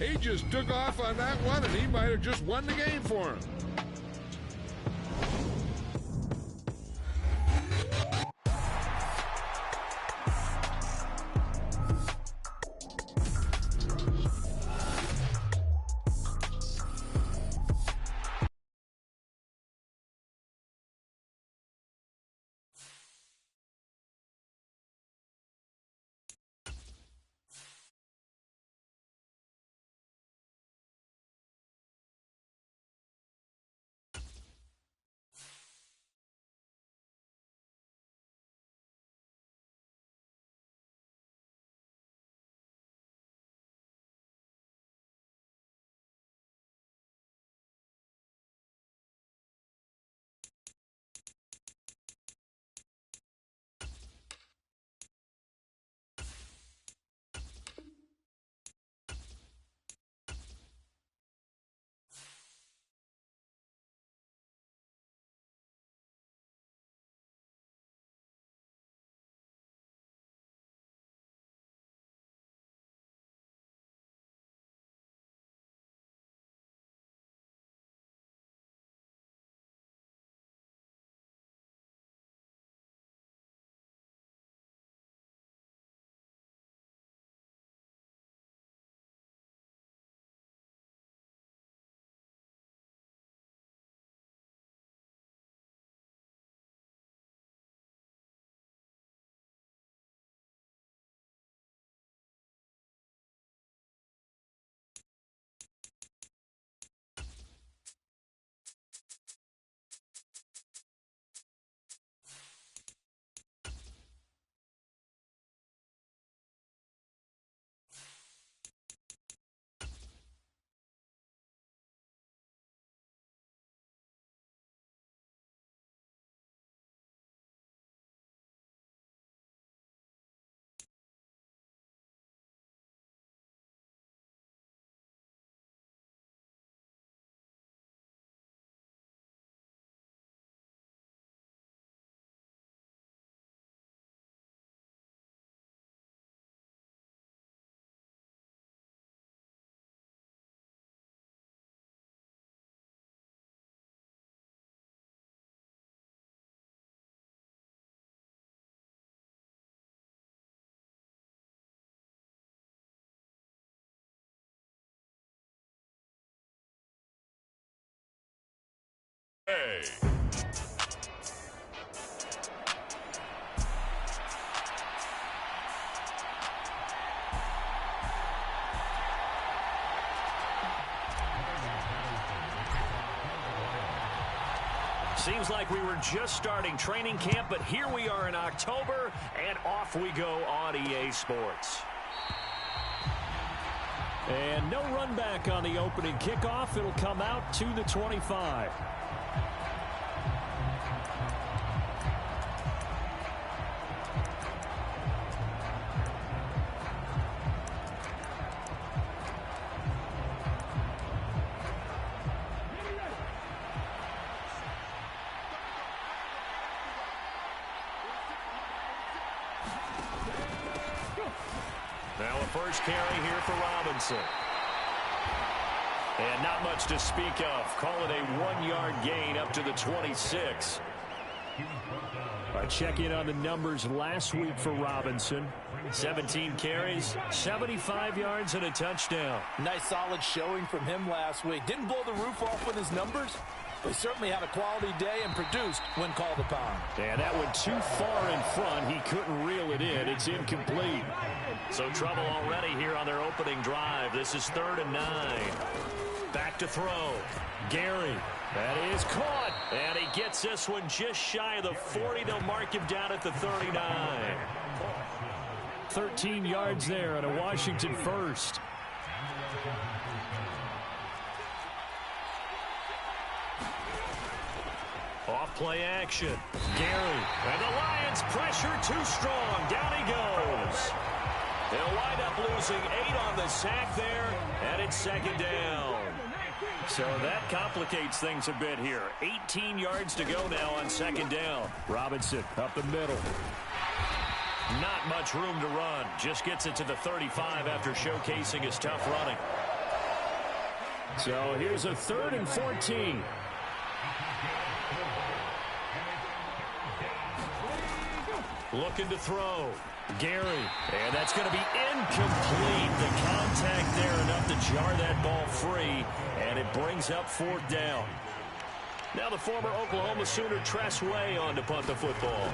He just took off on that one, and he might have just won the game for him. Hey. Seems like we were just starting training camp, but here we are in October, and off we go on EA Sports. And no run back on the opening kickoff. It'll come out to the 25. Now a first carry here for Robinson. And not much to speak of. Call it a 1-yard gain up to the 26. Check in on the numbers last week for Robinson. 17 carries, 75 yards, and a touchdown. Nice solid showing from him last week. Didn't blow the roof off with his numbers, but certainly had a quality day and produced when called upon. And that went too far in front. He couldn't reel it in. It's incomplete. So trouble already here on their opening drive. This is 3rd and 9. Back to throw. Gary. That is caught. And he gets this one just shy of the 40. They'll mark him down at the 39. 13 yards there and a Washington first. Off play action. Gary. And the Lions pressure too strong. Down he goes. They'll wind up losing 8 on the sack there, and it's 2nd down. So that complicates things a bit here. 18 yards to go now on 2nd down. Robinson up the middle. Not much room to run. Just gets it to the 35 after showcasing his tough running. So here's a 3rd and 14. Looking to throw. Gary. And that's going to be incomplete. The contact there enough to jar that ball free. And it brings up 4th down. Now the former Oklahoma Sooner Tress Way on to punt the football.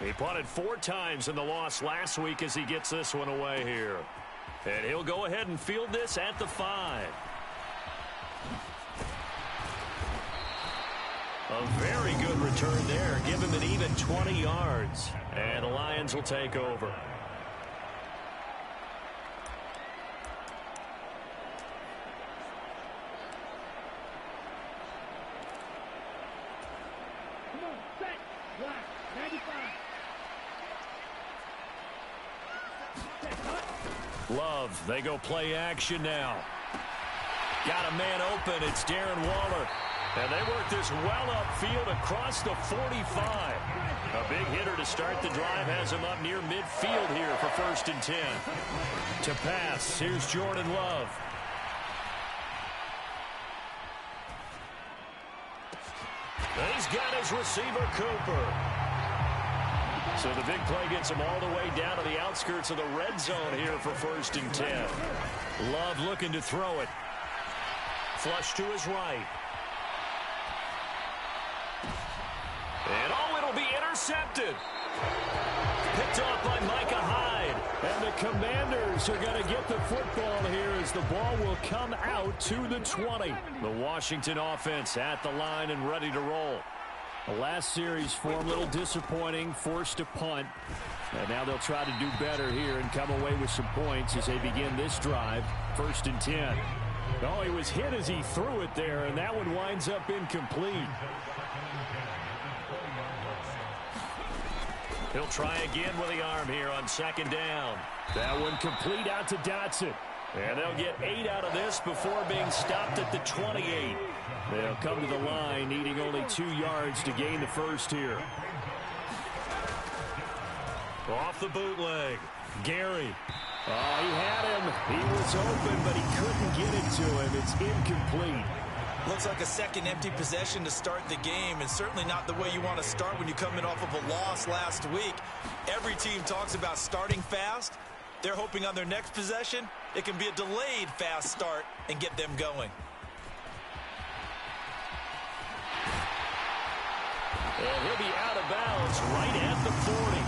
He punted 4 times in the loss last week as he gets this one away here. And he'll go ahead and field this at the 5. A very good return there. Give him an even 20 yards. And the Lions will take over. Love, they go play action now. Got a man open, it's Darren Waller. And they work this well upfield across the 45. A big hitter to start the drive has him up near midfield here for 1st and 10. To pass, here's Jordan Love. He's got his receiver, Cooper. So the big play gets him all the way down to the outskirts of the red zone here for 1st and 10. Love looking to throw it. Flush to his right. And it'll be intercepted. Picked off by Micah Hyde. And the Commanders are going to get the football here as the ball will come out to the 20. The Washington offense at the line and ready to roll. The last series for him, a little disappointing, forced to punt. And now they'll try to do better here and come away with some points as they begin this drive. 1st and 10. Oh, he was hit as he threw it there, and that one winds up incomplete. He'll try again with the arm here on 2nd down. That one complete out to Dotson. And they'll get 8 out of this before being stopped at the 28. They'll come to the line needing only 2 yards to gain the first here. Off the bootleg. Gary. Oh, he had him. He was open, but he couldn't get it to him. It's incomplete. Looks like a second empty possession to start the game, and certainly not the way you want to start when you're coming off of a loss last week. Every team talks about starting fast. They're hoping on their next possession, it can be a delayed fast start and get them going. And he'll be out of bounds right at the 40.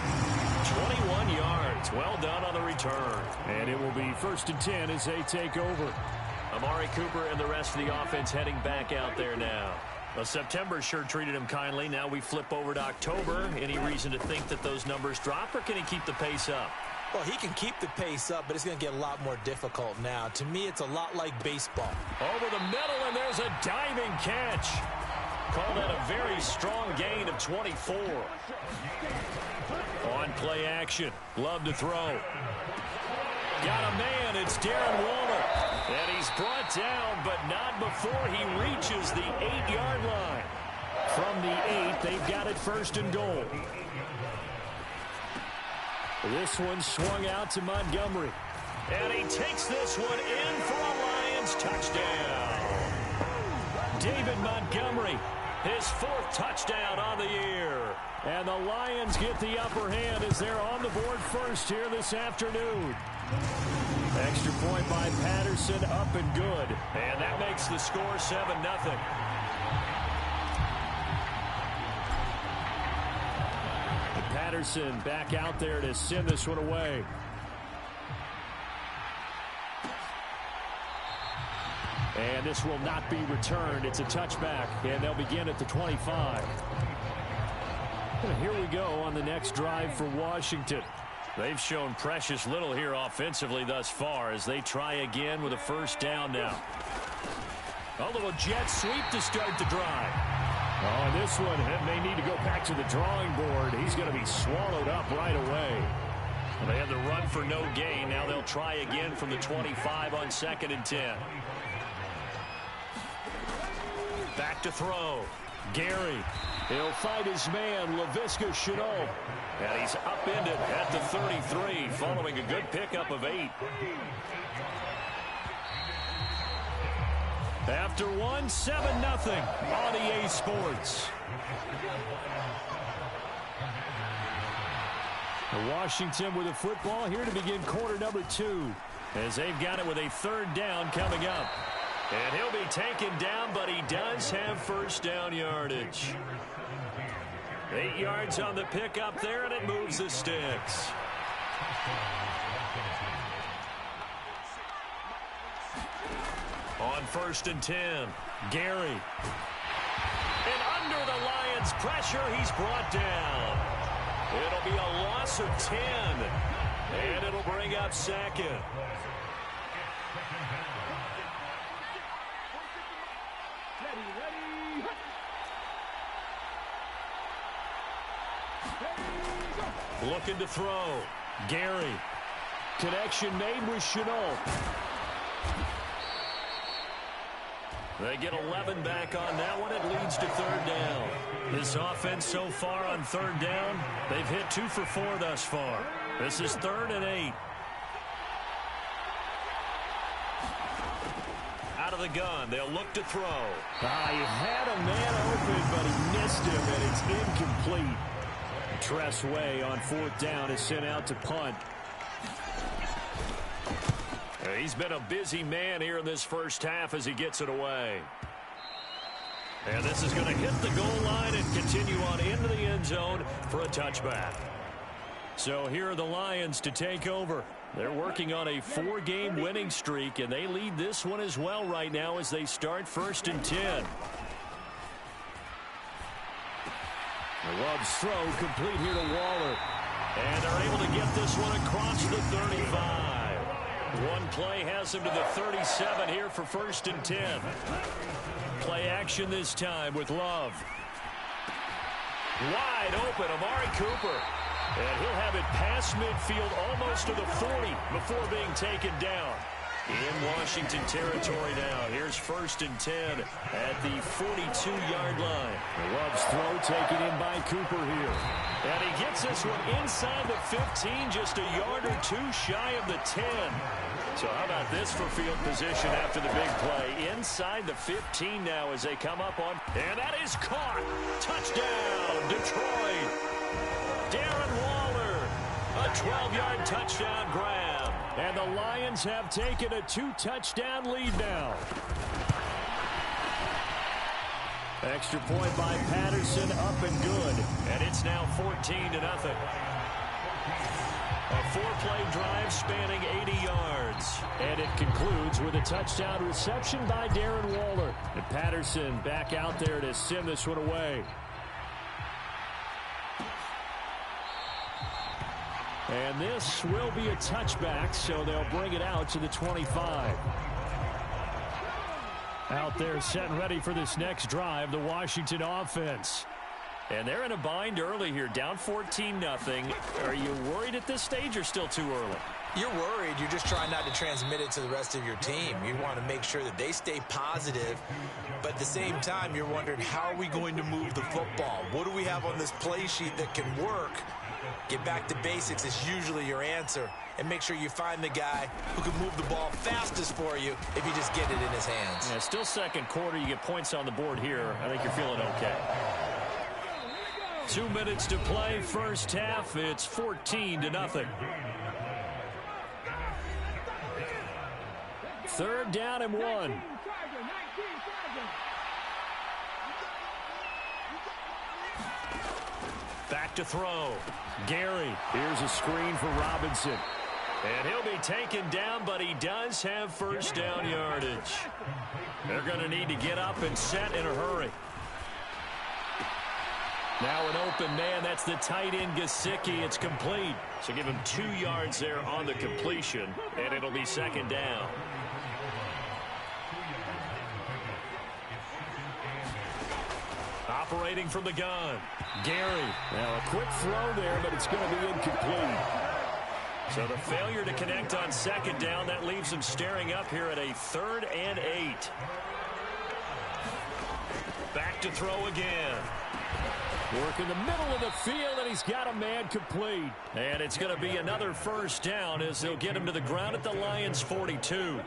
21 yards. Well done on the return. And it will be 1st and 10 as they take over. Amari Cooper and the rest of the offense heading back out there now. Well, September sure treated him kindly. Now we flip over to October. Any reason to think that those numbers drop, or can he keep the pace up? Well, he can keep the pace up, but it's going to get a lot more difficult now. To me, it's a lot like baseball. Over the middle, and there's a diving catch. Call that a very strong gain of 24. On play action. Love to throw. Got a man. It's Darren Waller. And he's brought down, but not before he reaches the 8-yard line. From the 8, they've got it 1st and goal. This one swung out to Montgomery. And he takes this one in for a Lions touchdown. David Montgomery, his 4th touchdown on the year. And the Lions get the upper hand as they're on the board first here this afternoon. Extra point by Patterson, up and good. And that makes the score 7-0. Patterson back out there to send this one away. And this will not be returned. It's a touchback, and they'll begin at the 25. And here we go on the next drive for Washington. They've shown precious little here offensively thus far as they try again with a 1st down now. A little jet sweep to start the drive. Oh, and this one may need to go back to the drawing board. He's going to be swallowed up right away. Well, they had the run for no gain. Now they'll try again from the 25 on 2nd and 10. Back to throw. Gary. He'll find his man, Laviska Shenault. And he's upended at the 33 following a good pickup of 8. After one, 7-0 on EA Sports. Washington with the football here to begin quarter number 2. As they've got it with a 3rd down coming up. And he'll be taken down, but he does have first down yardage. 8 yards on the pickup there, and it moves the sticks. On 1st and 10, Gary. And under the Lions' pressure, he's brought down. It'll be a loss of 10, and it'll bring up 2nd. Looking to throw. Gary. Connection made with Chenault. They get 11 back on that one. It leads to 3rd down. This offense so far on 3rd down, they've hit 2 for 4 thus far. This is 3rd and 8. Out of the gun, they'll look to throw. He had a man open, but he missed him, and it's incomplete. Tress Way on 4th down is sent out to punt. He's been a busy man here in this first half as he gets it away. And this is going to hit the goal line and continue on into the end zone for a touchback. So here are the Lions to take over. They're working on a 4-game winning streak, and they lead this one as well right now as they start 1st and 10. Love's throw complete here to Waller. And they're able to get this one across the 35. One play has him to the 37 here for 1st and 10. Play action this time with Love. Wide open, Amari Cooper. And he'll have it past midfield almost to the 40 before being taken down. In Washington territory now. Here's 1st and 10 at the 42-yard line. Love's throw taken in by Cooper here. And he gets this one inside the 15, just a yard or 2 shy of the 10. So how about this for field position after the big play? Inside the 15 now as they come up on. And that is caught. Touchdown, Detroit. Darren Waller. A 12-yard touchdown grab. And the Lions have taken a 2-touchdown lead now. Extra point by Patterson, up and good. And it's now 14-0. A 4-play drive spanning 80 yards. And it concludes with a touchdown reception by Darren Waller. And Patterson back out there to send this one away. And this will be a touchback, so they'll bring it out to the 25. Out there set and ready for this next drive, the Washington offense. And they're in a bind early here, down 14-0. Are you worried at this stage or still too early? You're worried. You're just trying not to transmit it to the rest of your team. You want to make sure that they stay positive. But at the same time, you're wondering, how are we going to move the football? What do we have on this play sheet that can work? Get back to basics is usually your answer. And make sure you find the guy who can move the ball fastest for you if you just get it in his hands. Yeah, still second quarter. You get points on the board here. I think you're feeling okay. 2 minutes to play, first half. It's 14-0. 3rd down and 1. Back to throw. Gary. Here's a screen for Robinson. And he'll be taken down, but he does have first down yardage. They're going to need to get up and set in a hurry. Now an open man. That's the tight end, Gesicki. It's complete. So give him 2 yards there on the completion, and it'll be 2nd down. Operating from the gun, Gary. Now a quick throw there, but it's going to be incomplete. So the failure to connect on 2nd down, that leaves him staring up here at a 3rd and 8. Back to throw again. Work in the middle of the field, and he's got a man complete. And it's going to be another first down as they'll get him to the ground at the Lions' 42.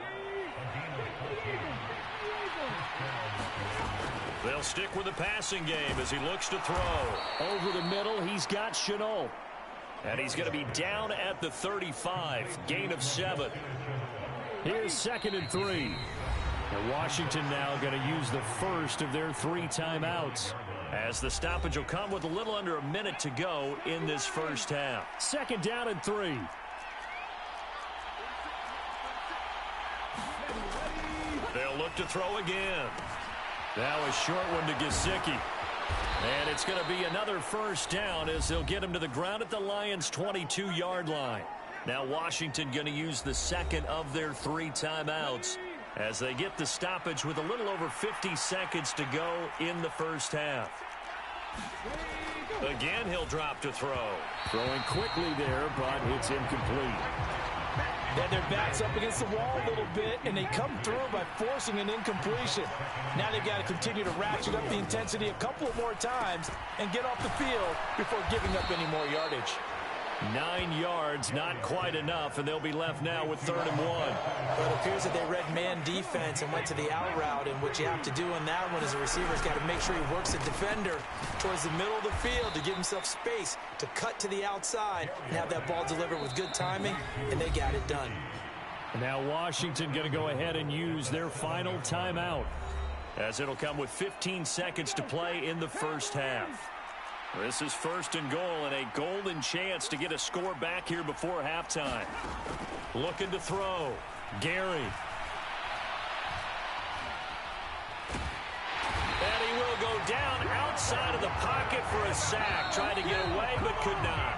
They'll stick with the passing game as he looks to throw. Over the middle, he's got Chenault. And he's going to be down at the 35. Gain of 7. Here's 2nd and 3. And Washington now going to use the first of their 3 timeouts. As the stoppage will come with a little under a minute to go in this first half. 2nd down and 3. They'll look to throw again. Now a short one to Gesicki. And it's going to be another first down as they'll get him to the ground at the Lions' 22-yard line. Now Washington going to use the second of their 3 timeouts as they get the stoppage with a little over 50 seconds to go in the first half. Again, he'll drop to throw. Throwing quickly there, but it's incomplete. Then their back's up against the wall a little bit, and they come through by forcing an incompletion. Now they've got to continue to ratchet up the intensity a couple of more times and get off the field before giving up any more yardage. 9 yards, not quite enough, and they'll be left now with 3rd and 1. Well, it appears that they read man defense and went to the out route, and what you have to do on that one is a receiver's got to make sure he works the defender towards the middle of the field to give himself space to cut to the outside and have that ball delivered with good timing, and they got it done. Now Washington going to go ahead and use their final timeout, as it'll come with 15 seconds to play in the first half. This is 1st and goal and a golden chance to get a score back here before halftime. Looking to throw. Gary. And he will go down outside of the pocket for a sack. Tried to get away but could not.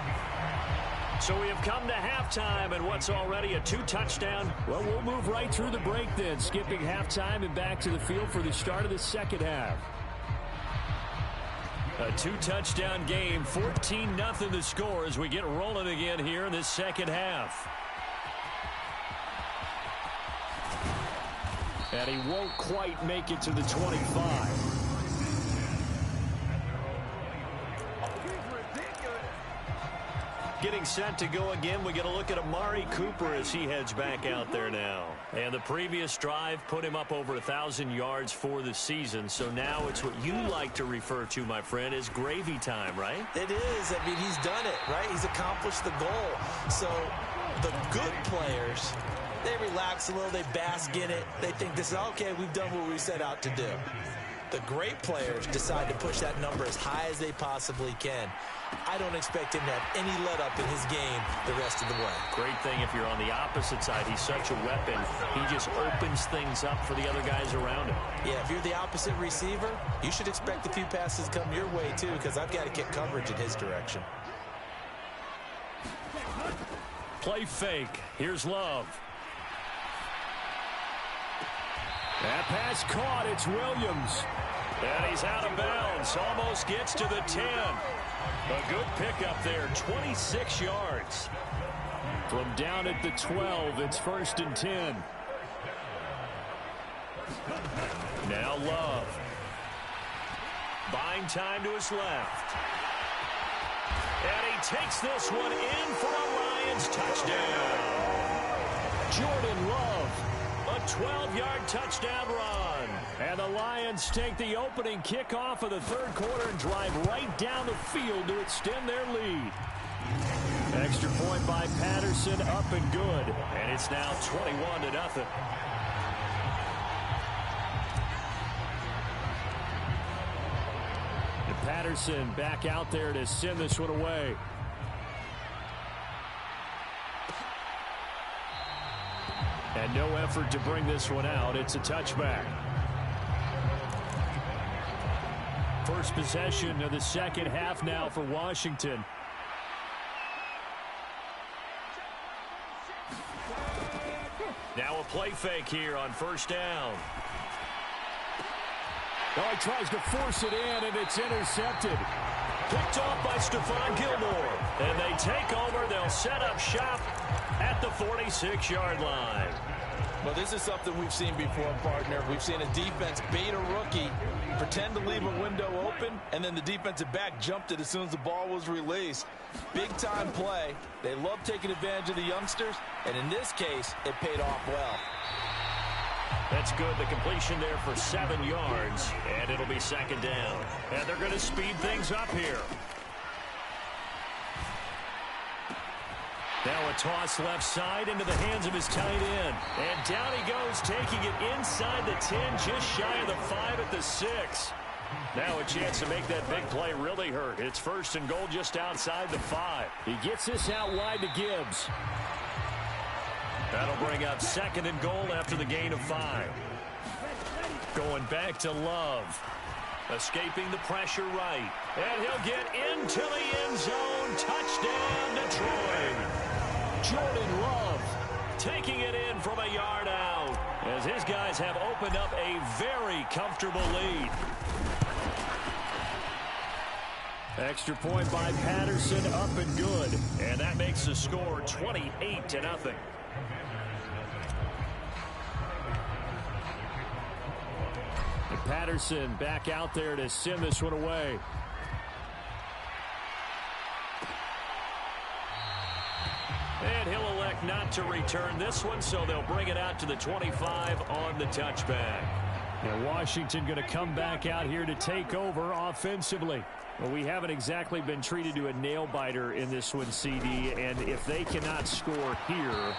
So we have come to halftime and what's already a 2-touchdown. Well, we'll move right through the break then, skipping halftime and back to the field for the start of the second half. A 2-touchdown game, 14-0 the score as we get rolling again here in this second half. And he won't quite make it to the 25. Getting set to go again, we get a look at Amari Cooper as he heads back out there now. And the previous drive put him up over 1,000 yards for the season. So now it's what you like to refer to, my friend, as gravy time, right? It is. I mean, he's done it, right? He's accomplished the goal. So the good players, they relax a little. They bask in it. They think this is, okay, we've done what we set out to do. The great players decide to push that number as high as they possibly can. I don't expect him to have any let-up in his game the rest of the way. Great thing if you're on the opposite side. He's such a weapon. He just opens things up for the other guys around him. Yeah, if you're the opposite receiver, you should expect a few passes come your way, too, because I've got to get coverage in his direction. Play fake. Here's Love. That pass caught. It's Williams. And he's out of bounds. Almost gets to the 10. A good pickup there. 26 yards. From down at the 12, it's 1st and 10. Now Love. Buying time to his left. And he takes this one in for a Lions touchdown. Jordan Love. A 12-yard touchdown run. And the Lions take the opening kickoff of the 3rd quarter and drive right down the field to extend their lead. Extra point by Patterson, up and good. And it's now 21-0. And Patterson back out there to send this one away. And no effort to bring this one out. It's a touchback. First possession of the second half now for Washington. Now a play fake here on 1st down. Oh, he tries to force it in, and it's intercepted. Picked off by Stephon Gilmore. And they take over. They'll set up shop at the 46-yard line. Well, this is something we've seen before, partner. We've seen a defense bait a rookie, pretend to leave a window open, and then the defensive back jumped it as soon as the ball was released. Big-time play. They love taking advantage of the youngsters, and in this case, it paid off well. That's good. The completion there for 7 yards, and it'll be second down. And they're going to speed things up here. Now a toss left side into the hands of his tight end. And down he goes, taking it inside the 10, just shy of the 5 at the 6. Now a chance to make that big play really hurt. It's first and goal just outside the 5. He gets this out wide to Gibbs. That'll bring up second and goal after the gain of 5. Going back to Love. Escaping the pressure right. And he'll get into the end zone. Touchdown, Detroit. Jordan Love taking it in from a yard out, as his guys have opened up a very comfortable lead. Extra point by Patterson, up and good. And that makes the score 28-0. Patterson back out there to send this one away. And he'll elect not to return this one, so they'll bring it out to the 25 on the touchback. Now Washington going to come back out here to take over offensively. Well, we haven't exactly been treated to a nail-biter in this one, CD, and if they cannot score here,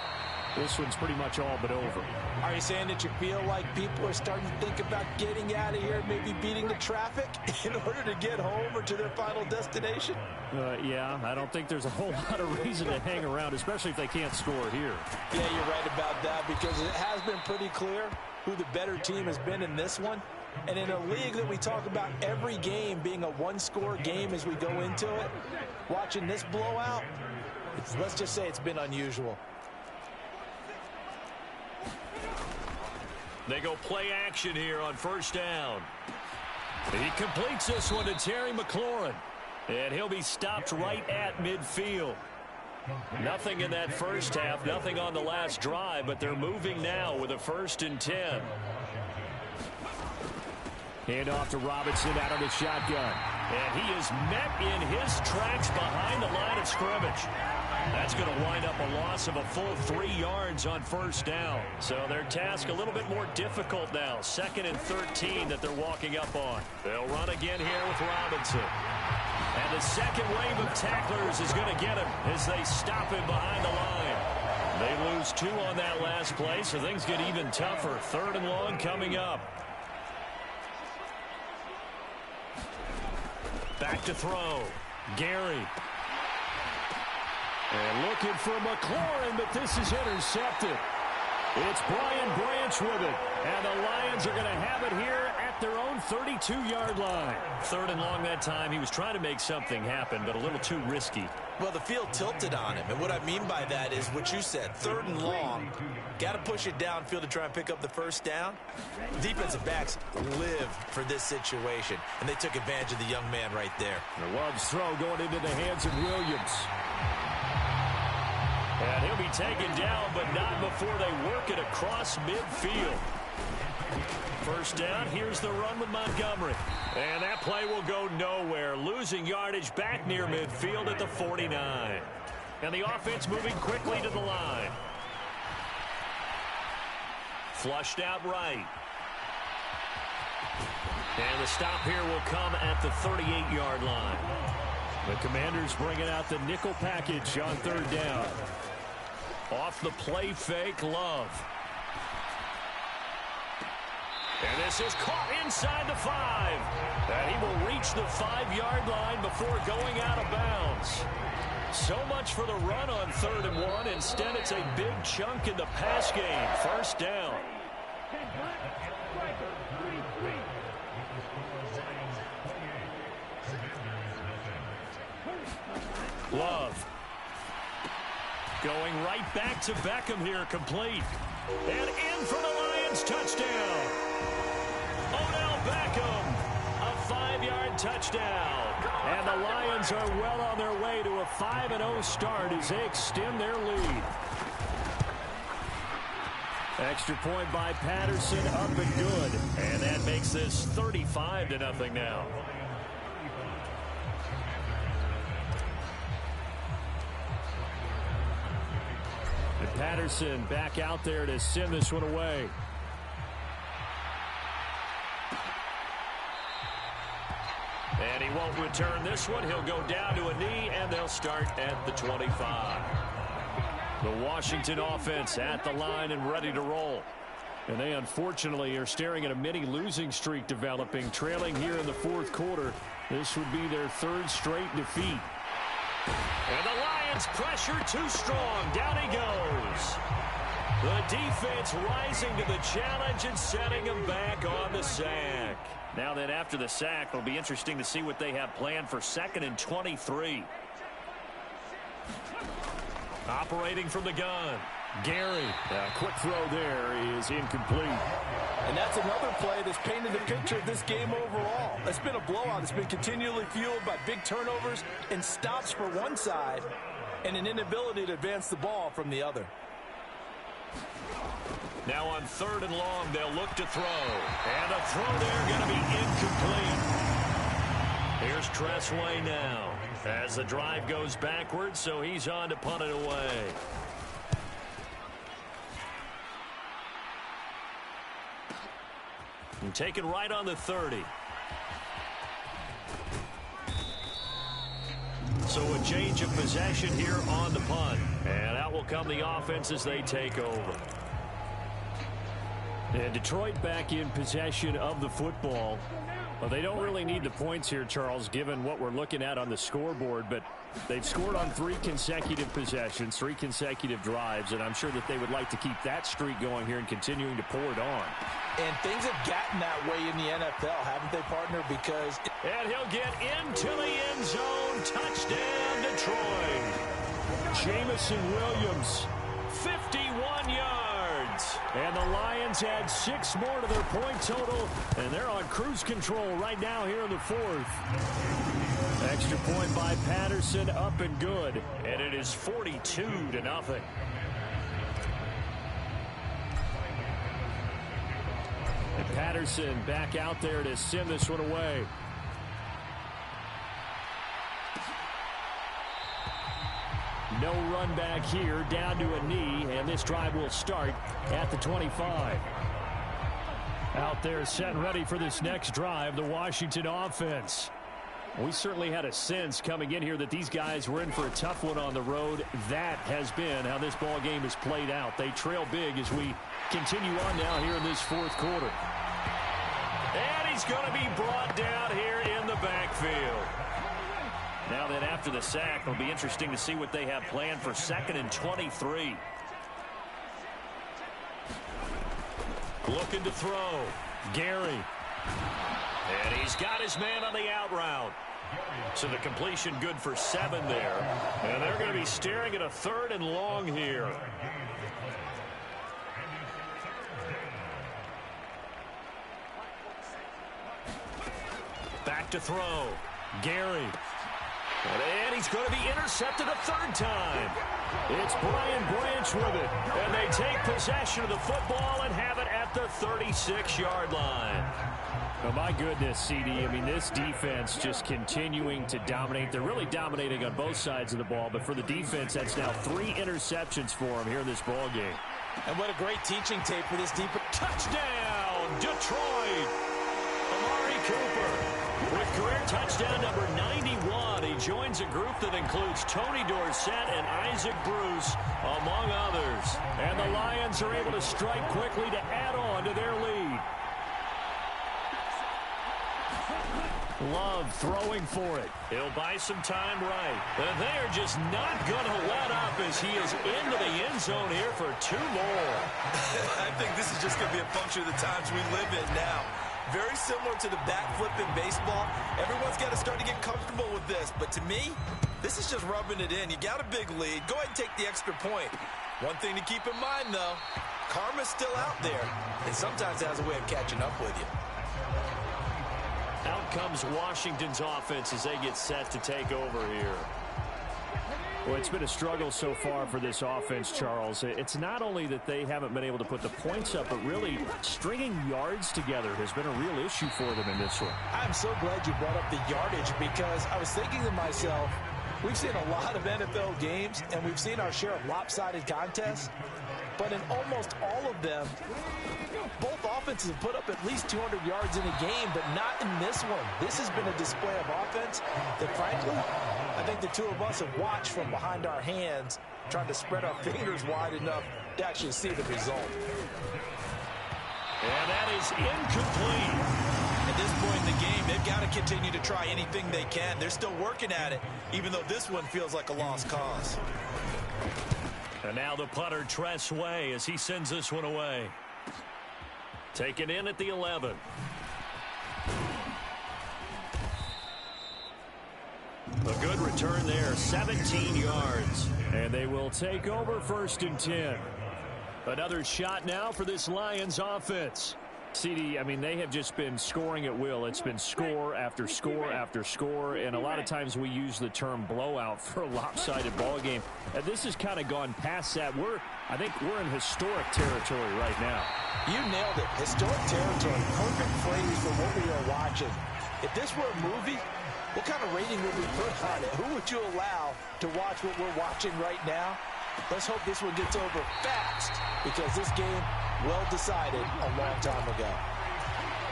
this one's pretty much all but over. Are you saying that you feel like people are starting to think about getting out of here, maybe beating the traffic in order to get home or to their final destination? Yeah, I don't think there's a whole lot of reason to hang around, especially if they can't score here. Yeah, you're right about that, because it has been pretty clear who the better team has been in this one. And in a league that we talk about every game being a one-score game as we go into it, watching this blowout, let's just say it's been unusual. They go play action here on first down. He completes this one to Terry McLaurin. And he'll be stopped right at midfield. Nothing in that first half, nothing on the last drive, but they're moving now with a 1st and 10. Hand off to Robinson out of the shotgun. And he is met in his tracks behind the line of scrimmage. That's going to wind up a loss of a full 3 yards on first down. So their task a little bit more difficult now. 2nd and 13 that they're walking up on. They'll run again here with Robinson. And the second wave of tacklers is going to get him as they stop him behind the line. They lose 2 on that last play, so things get even tougher. 3rd and long coming up. Back to throw. Gary. And looking for McLaurin, but this is intercepted. It's Brian Branch with it. And the Lions are going to have it here at their own 32-yard line. 3rd and long that time. He was trying to make something happen, but a little too risky. Well, the field tilted on him, and what I mean by that is what you said, 3rd and long. Got to push it downfield to try and pick up the first down. Defensive backs live for this situation, and they took advantage of the young man right there. The Love's throw going into the hands of Williams. And he'll be taken down, but not before they work it across midfield. First down, here's the run with Montgomery. And that play will go nowhere. Losing yardage back near midfield at the 49. And the offense moving quickly to the line. Flushed out right. And the stop here will come at the 38-yard line. The Commanders bringing out the nickel package on 3rd down. Off the play fake, Love. And this is caught inside the 5. And he will reach the 5-yard line before going out of bounds. So much for the run on 3rd and 1. Instead, it's a big chunk in the pass game. First down. Love. Going right back to Beckham here, complete. And in for the Lions, touchdown. Odell Beckham, a 5-yard touchdown. And the Lions are well on their way to a 5-0 start as they extend their lead. Extra point by Patterson, up and good. And that makes this 35-0 now. Patterson back out there to send this one away. And he won't return this one. He'll go down to a knee, and they'll start at the 25. The Washington offense at the line and ready to roll. And they unfortunately are staring at a mini losing streak developing, trailing here in the fourth quarter. This would be their third straight defeat. And the Lions pressure too strong. Down he goes. The defense rising to the challenge and setting him back on the sack. Now then, after the sack, it'll be interesting to see what they have planned for 2nd and 23. Operating from the gun. Gary. A quick throw there is incomplete. And that's another play that's painted the picture of this game overall. It's been a blowout. It's been continually fueled by big turnovers and stops for one side and an inability to advance the ball from the other. Now on 3rd and long, they'll look to throw. And the throw there going to be incomplete. Here's Tressway now as the drive goes backwards, so he's on to punt it away. And taken right on the 30. So a change of possession here on the punt. And out will come the offense as they take over. And Detroit back in possession of the football. Well, they don't really need the points here, Charles, given what we're looking at on the scoreboard. But they've scored on 3 consecutive possessions, 3 consecutive drives. And I'm sure that they would like to keep that streak going here and continuing to pour it on. And things have gotten that way in the NFL, haven't they, partner? Because... And he'll get into the end zone. Touchdown, Detroit. Jamison Williams. 51 yards. And the Lions add 6 more to their point total. And they're on cruise control right now here in the 4th. Extra point by Patterson, up and good. And it is 42-0. And Patterson back out there to send this one away. No run back here, down to a knee, and this drive will start at the 25. Out there set and ready for this next drive, the Washington offense. We certainly had a sense coming in here that these guys were in for a tough one on the road. That has been how this ball game has played out. They trail big as we continue on now here in this 4th quarter. And he's going to be brought down here in the backfield. Now then, after the sack, it'll be interesting to see what they have planned for 2nd and 23. Looking to throw. Gary. And he's got his man on the out route. So the completion good for 7 there. And they're going to be staring at a 3rd and long here. Back to throw. Gary. And he's going to be intercepted a 3rd time. It's Brian Branch with it. And they take possession of the football and have it at the 36-yard line. Oh, my goodness, CD. I mean, this defense just continuing to dominate. They're really dominating on both sides of the ball. But for the defense, that's now 3 interceptions for them here in this ball game. And what a great teaching tape for this defense. Touchdown, Detroit. Amari Cooper with career touchdown number 91. He joins a group that includes Tony Dorsett and Isaac Bruce, among others. And the Lions are able to strike quickly to add on to their lead. Love throwing for it. He'll buy some time right. And they're just not going to let up as he is into the end zone here for 2 more. I think this is just going to be a function of the times we live in now. Very similar to the backflip in baseball. Everyone's got to start to get comfortable with this. But to me, this is just rubbing it in. You got a big lead. Go ahead and take the extra point. One thing to keep in mind, though, karma's still out there. And sometimes it has a way of catching up with you. Out comes Washington's offense as they get set to take over here. Well, it's been a struggle so far for this offense, Charles. It's not only that they haven't been able to put the points up, but really stringing yards together has been a real issue for them in this one. I'm so glad you brought up the yardage because I was thinking to myself, We've seen a lot of NFL games, and we've seen our share of lopsided contests. But in almost all of them, both offenses have put up at least 200 yards in a game, but not in this one. This has been a display of offense that, frankly, I think the two of us have watched from behind our hands, trying to spread our fingers wide enough to actually see the result. And that is incomplete. At this point in the game, they've got to continue to try anything they can. They're still working at it, even though this one feels like a lost cause. And now the punter, Tress Way, as he sends this one away. Taken in at the 11. A good return there, 17 yards. And they will take over 1st and 10. Another shot now for this Lions offense. CD, I mean, they have just been scoring at will. It's been score after score after score, and a lot of times we use the term blowout for a lopsided ball game. And this has kind of gone past that. I think we're in historic territory right now. You nailed it. Historic territory. Perfect phrase for what we are watching. If this were a movie, what kind of rating would we put on it? Who would you allow to watch what we're watching right now? Let's hope this one gets over fast, because this game, well decided a long time ago.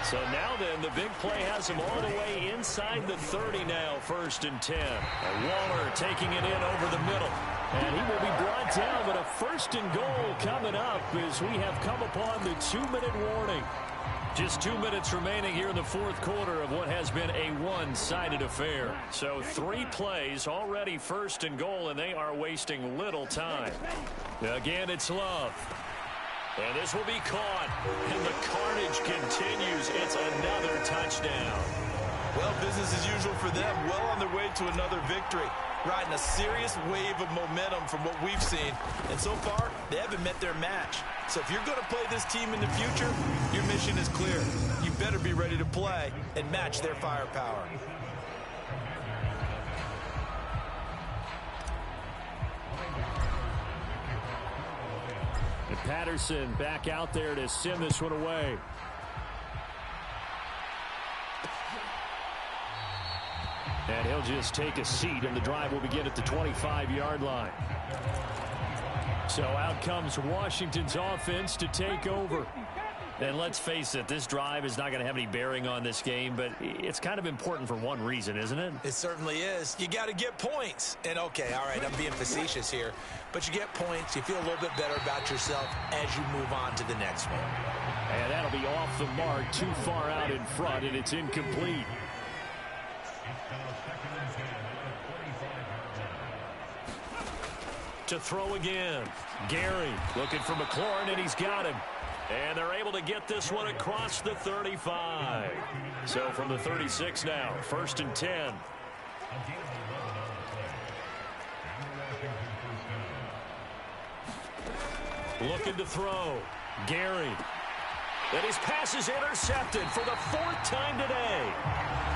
So now then, the big play has him all the way inside the 30 now, 1st and 10. And Waller taking it in over the middle. And he will be brought down, but a 1st and goal coming up as we have come upon the 2-minute warning. Just 2 minutes remaining here in the 4th quarter of what has been a one-sided affair. So 3 plays, already 1st and goal, and they are wasting little time. Again, it's Love. And this will be caught, and the carnage continues. It's another touchdown. Well, business as usual for them. Well on their way to another victory. Riding a serious wave of momentum from what we've seen. And so far, they haven't met their match. So if you're going to play this team in the future, your mission is clear. You better be ready to play and match their firepower. And Patterson back out there to send this one away. And he'll just take a seat, and the drive will begin at the 25-yard line. So out comes Washington's offense to take over. And let's face it, this drive is not going to have any bearing on this game, but it's kind of important for one reason, isn't it? It certainly is. You got to get points. And okay, all right, I'm being facetious here, but you get points, you feel a little bit better about yourself as you move on to the next one. And that'll be off the mark, too far out in front, and it's incomplete. To throw again. Gary looking for McLaurin, and he's got him. And they're able to get this one across the 35. So from the 36 now, 1st and 10. Looking to throw. Gary. And his pass is intercepted for the 4th time today.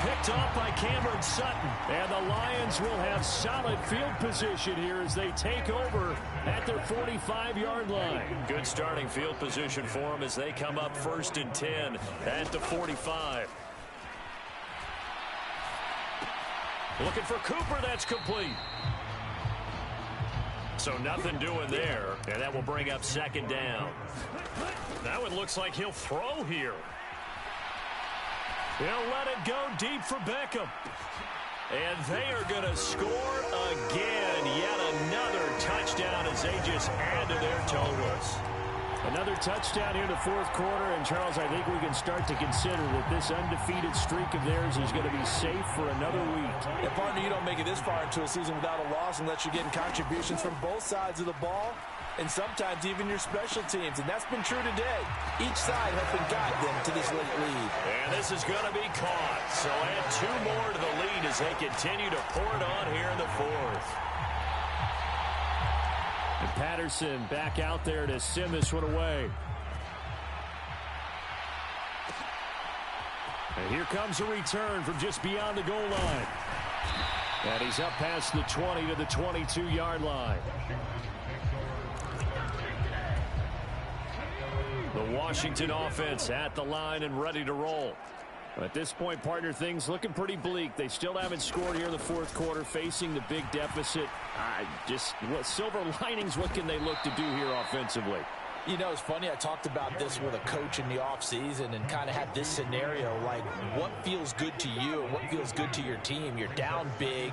Picked off by Cameron Sutton. And the Lions will have solid field position here as they take over at their 45-yard line. Good starting field position for them as they come up 1st and 10 at the 45. Looking for Cooper. That's complete. So nothing doing there, and that will bring up 2nd down. Now it looks like he'll throw here. He'll let it go deep for Beckham. And they are going to score again. Yet another touchdown as they just add to their totals. Another touchdown here in the 4th quarter. And, Charles, I think we can start to consider that this undefeated streak of theirs is going to be safe for another week. And, partner, you don't make it this far into a season without a loss unless you're getting contributions from both sides of the ball and sometimes even your special teams. And that's been true today. Each side helping guide them to this late lead. And this is going to be caught. So add 2 more to the lead as they continue to pour it on here in the 4th. And Patterson back out there to send this one away. And here comes a return from just beyond the goal line. And he's up past the 20 to the 22-yard line. The Washington offense at the line and ready to roll. At this point, partner, things looking pretty bleak. They still haven't scored here in the fourth quarter, facing the big deficit. Just what silver linings, what can they look to do here offensively? You know, it's funny, I talked about this with a coach in the offseason and kind of had this scenario, like what feels good to you and what feels good to your team. You're down big.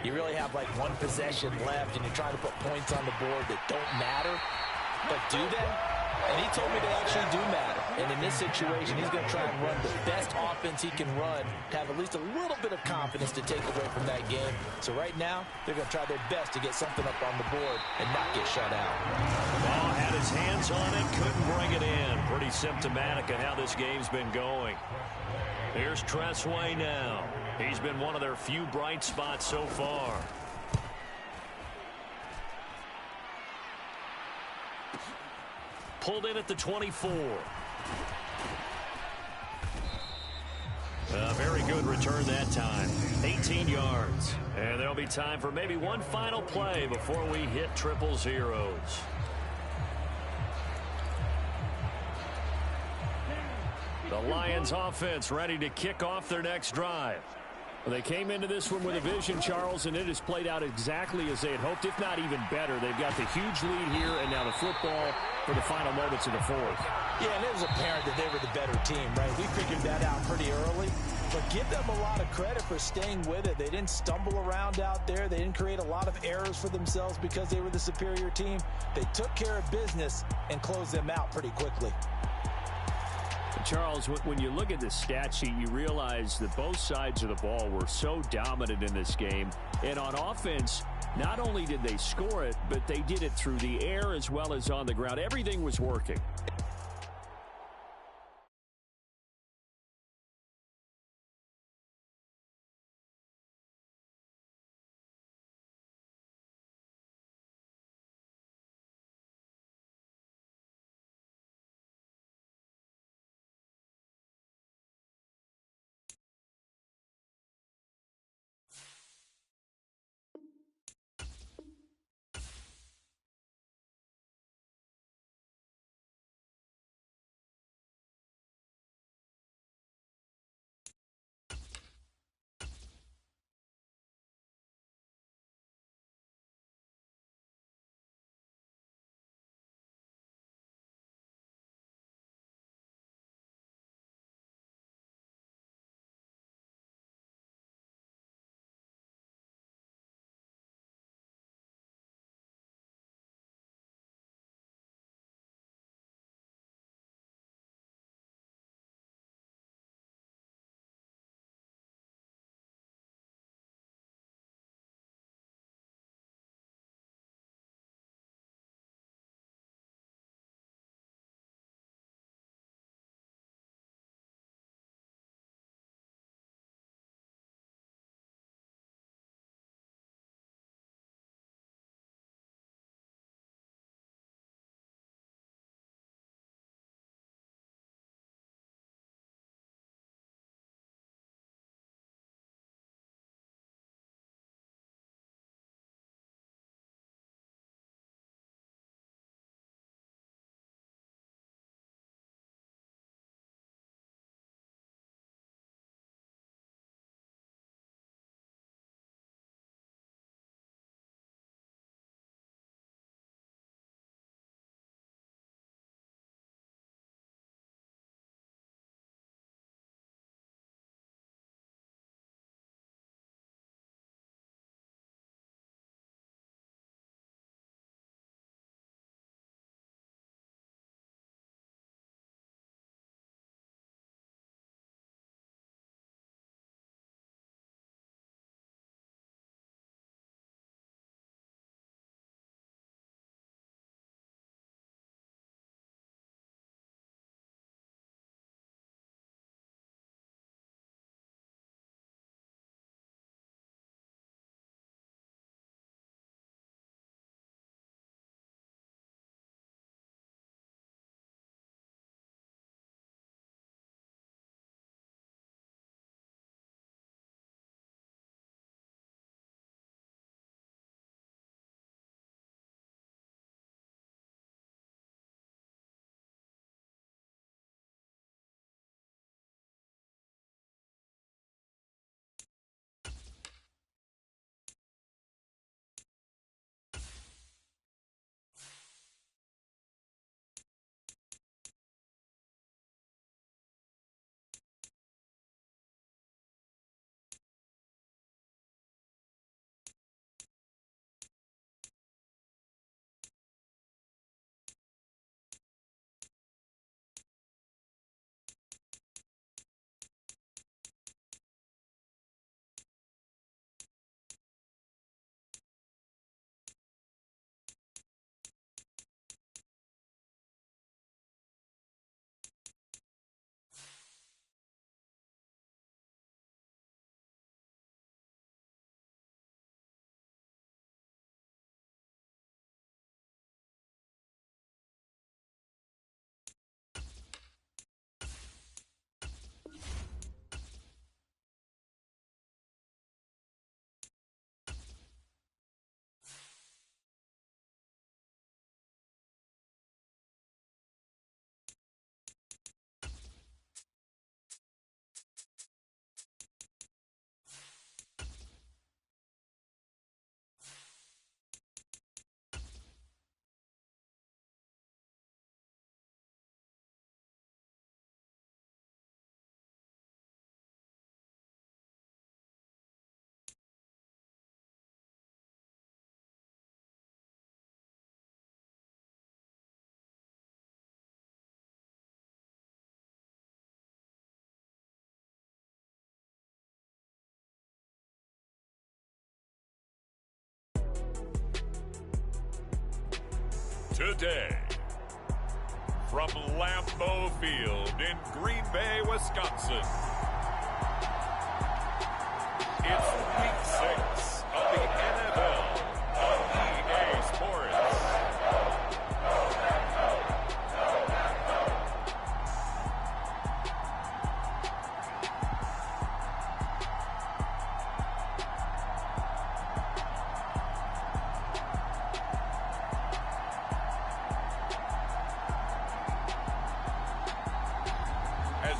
You really have like one possession left, and you're trying to put points on the board that don't matter. But do they? And he told me they actually do matter. And in this situation, he's going to try and run the best offense he can run, have at least a little bit of confidence to take away from that game. So right now, they're going to try their best to get something up on the board and not get shut out. Ball had his hands on it, couldn't bring it in. Pretty symptomatic of how this game's been going. Here's Tressway now. He's been one of their few bright spots so far. Pulled in at the 24. A very good return that time. 18 yards. And there'll be time for maybe one final play before we hit triple zeros. The Lions offense ready to kick off their next drive. Well, they came into this one with a vision, Charles, and it has played out exactly as they had hoped, if not even better. They've got the huge lead here, and now the football for the final moments of the fourth. Yeah, and it was apparent that they were the better team, right? We figured that out pretty early. But give them a lot of credit for staying with it. They didn't stumble around out there. They didn't create a lot of errors for themselves because they were the superior team. They took care of business and closed them out pretty quickly. Charles, when you look at the stat sheet, you realize that both sides of the ball were so dominant in this game. And on offense, not only did they score it, but they did it through the air as well as on the ground. Everything was working. today. From Lambeau Field in Green Bay, Wisconsin, it's Week 6 of the NFL on EA Sports.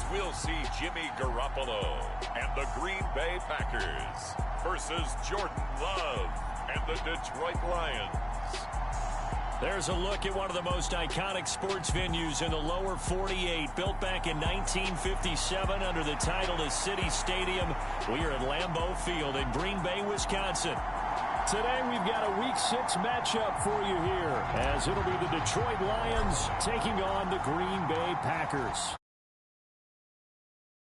We'll see Jimmy Garoppolo and the Green Bay Packers versus Jordan Love and the Detroit Lions. There's a look at one of the most iconic sports venues in the lower 48, built back in 1957 under the title of City Stadium. We are at Lambeau Field in Green Bay, Wisconsin. Today we've got a Week 6 matchup for you here, as it'll be the Detroit Lions taking on the Green Bay Packers.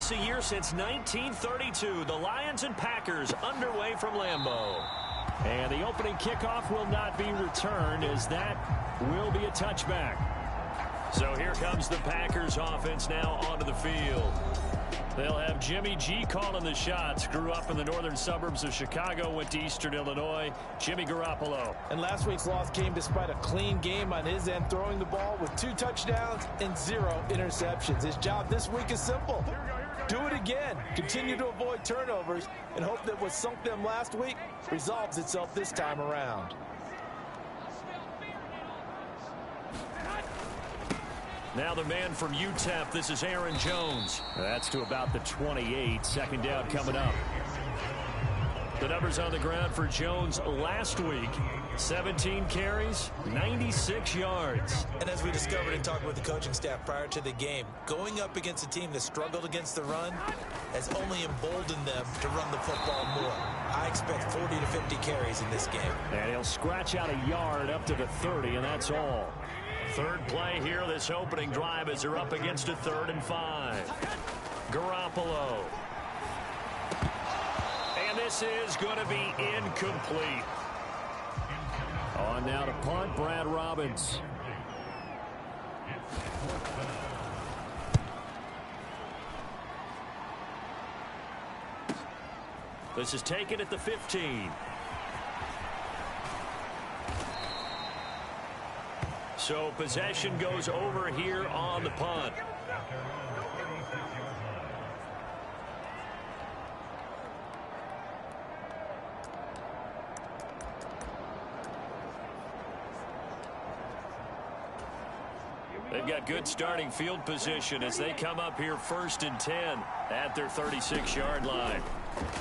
It's a year since 1932. The Lions and Packers underway from Lambeau. And the opening kickoff will not be returned, as that will be a touchback. So here comes the Packers offense now onto the field. They'll have Jimmy G calling the shots. Grew up in the northern suburbs of Chicago, went to Eastern Illinois. Jimmy Garoppolo. And last week's loss came despite a clean game on his end, throwing the ball with 2 touchdowns and 0 interceptions. His job this week is simple. Do it again. Continue to avoid turnovers and hope that what sunk them last week resolves itself this time around. Now the man from UTEP, this is Aaron Jones. That's to about the 28. Second down coming up. The numbers on the ground for Jones last week. 17 carries, 96 yards. And as we discovered in talking with the coaching staff prior to the game, going up against a team that struggled against the run has only emboldened them to run the football more. I expect 40 to 50 carries in this game. And he'll scratch out a yard up to the 30, and that's all. Third play here, this opening drive, as they're up against a 3rd and 5. Garoppolo. And this is going to be incomplete. On now to punt, Brad Robbins. This is taken at the 15. So possession goes over here on the punt. They've got good starting field position as they come up here 1st and 10 at their 36-yard line.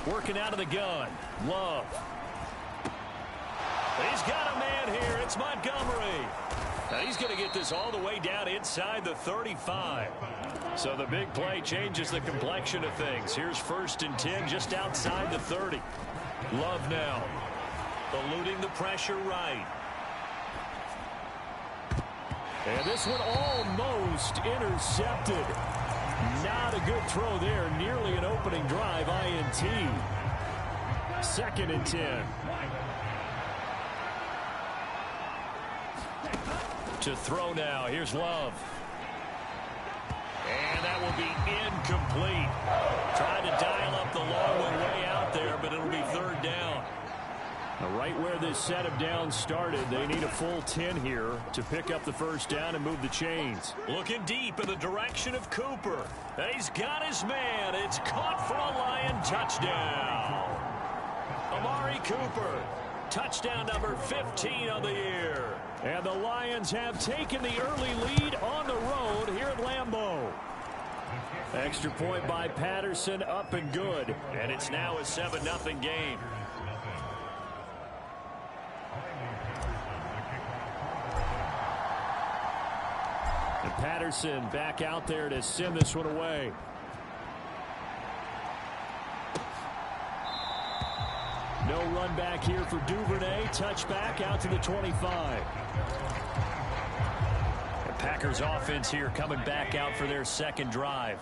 Working out of the gun. Love. He's got a man here. It's Montgomery. Now he's going to get this all the way down inside the 35. So the big play changes the complexion of things. Here's 1st and 10 just outside the 30. Love now. Eluding the pressure right. And this one almost intercepted. Not a good throw there. Nearly an opening drive, INT. 2nd and 10. To throw now. Here's Love. And that will be incomplete. Trying to dial up the long one way out there, but it'll be 3rd down. Right where this set of downs started, they need a full 10 here to pick up the 1st down and move the chains. Looking deep in the direction of Cooper. He's got his man. It's caught for a Lion touchdown. Amari Cooper. Touchdown number 15 on the year. And the Lions have taken the early lead on the road here at Lambeau. Extra point by Patterson, up and good. And it's now a 7-0 game. And Patterson back out there to send this one away. No run back here for Duvernay. Touchback out to the 25. The Packers offense here coming back out for their 2nd drive.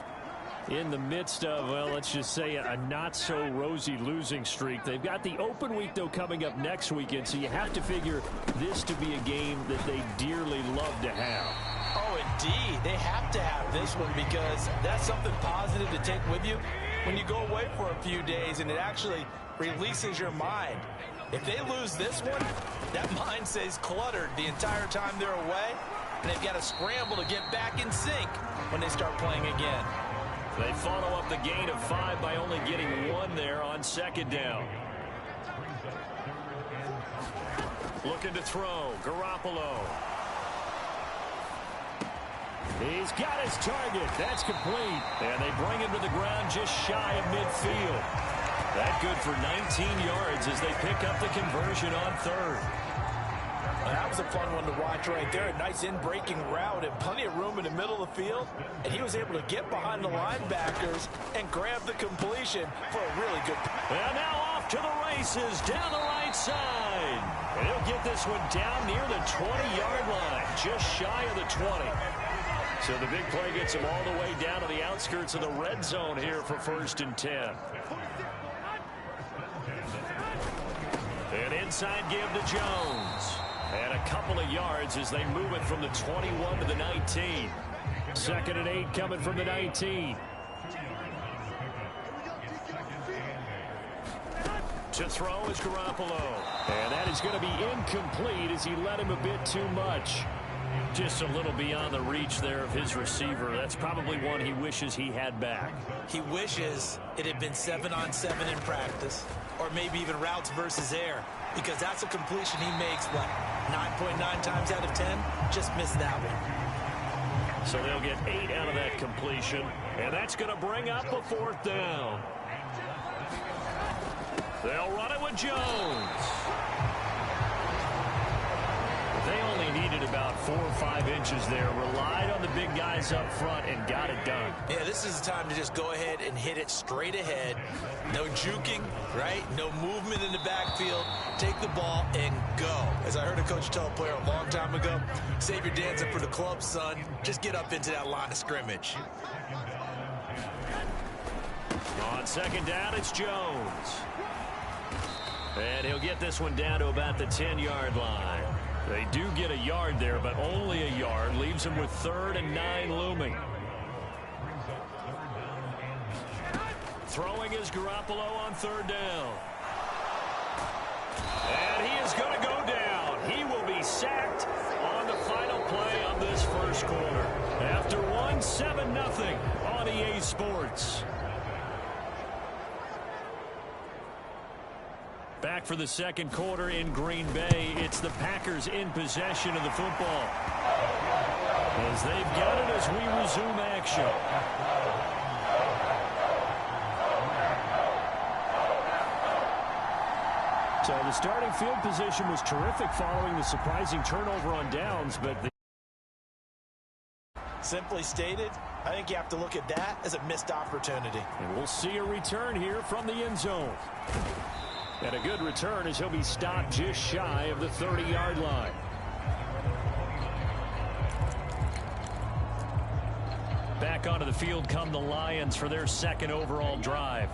in the midst of, well, let's just say a not-so-rosy losing streak. They've got the open week, though, coming up next weekend, so you have to figure this to be a game that they dearly love to have. Oh, indeed. They have to have this one because that's something positive to take with you when you go away for a few days, and it actually releases your mind. If they lose this one, that mind stays cluttered the entire time they're away, and they've got to scramble to get back in sync when they start playing again. They follow up the gain of 5 by only getting 1 there on second down. Looking to throw, Garoppolo. He's got his target. That's complete. And they bring him to the ground just shy of midfield. That good for 19 yards as they pick up the conversion on third. That was a fun one to watch right there. A nice in-breaking route and plenty of room in the middle of the field. And he was able to get behind the linebackers and grab the completion for a really good. And now off to the races down the right side. And he'll get this one down near the 20-yard line, just shy of the 20. So the big play gets him all the way down to the outskirts of the red zone here for 1st and 10. An inside give to Jones. And a couple of yards as they move it from the 21 to the 19. 2nd and 8 coming from the 19. To throw is Garoppolo. And that is going to be incomplete as he led him a bit too much. Just a little beyond the reach there of his receiver. That's probably one he wishes he had back. He wishes it had been 7-on-7 in practice, or maybe even routes versus air, because that's a completion he makes, what, 9.9 times out of 10? Just missed that one. So they'll get 8 out of that completion, and that's going to bring up a 4th down. They'll run it with Jones. They only needed about 4 or 5 inches there, relied on the big guys up front, and got it done. Yeah, this is the time to just go ahead and hit it straight ahead. No juking, right? No movement in the backfield. Take the ball and go. As I heard a coach tell a player a long time ago, save your dancing for the club, son. Just get up into that line of scrimmage. On 2nd down, it's Jones. And he'll get this one down to about the 10-yard line. They do get a yard there, but only a yard. Leaves them with 3rd and 9 looming. Throwing is Garoppolo on 3rd down. And he is going to go down. He will be sacked on the final play of this 1st quarter. After 7-0 on EA Sports. Back for the 2nd quarter in Green Bay. It's the Packers in possession of the football. As they've got it as we resume action. So the starting field position was terrific following the surprising turnover on downs, but Simply stated, I think you have to look at that as a missed opportunity. And we'll see a return here from the end zone. And a good return as he'll be stopped just shy of the 30-yard line. Back onto the field come the Lions for their 2nd overall drive.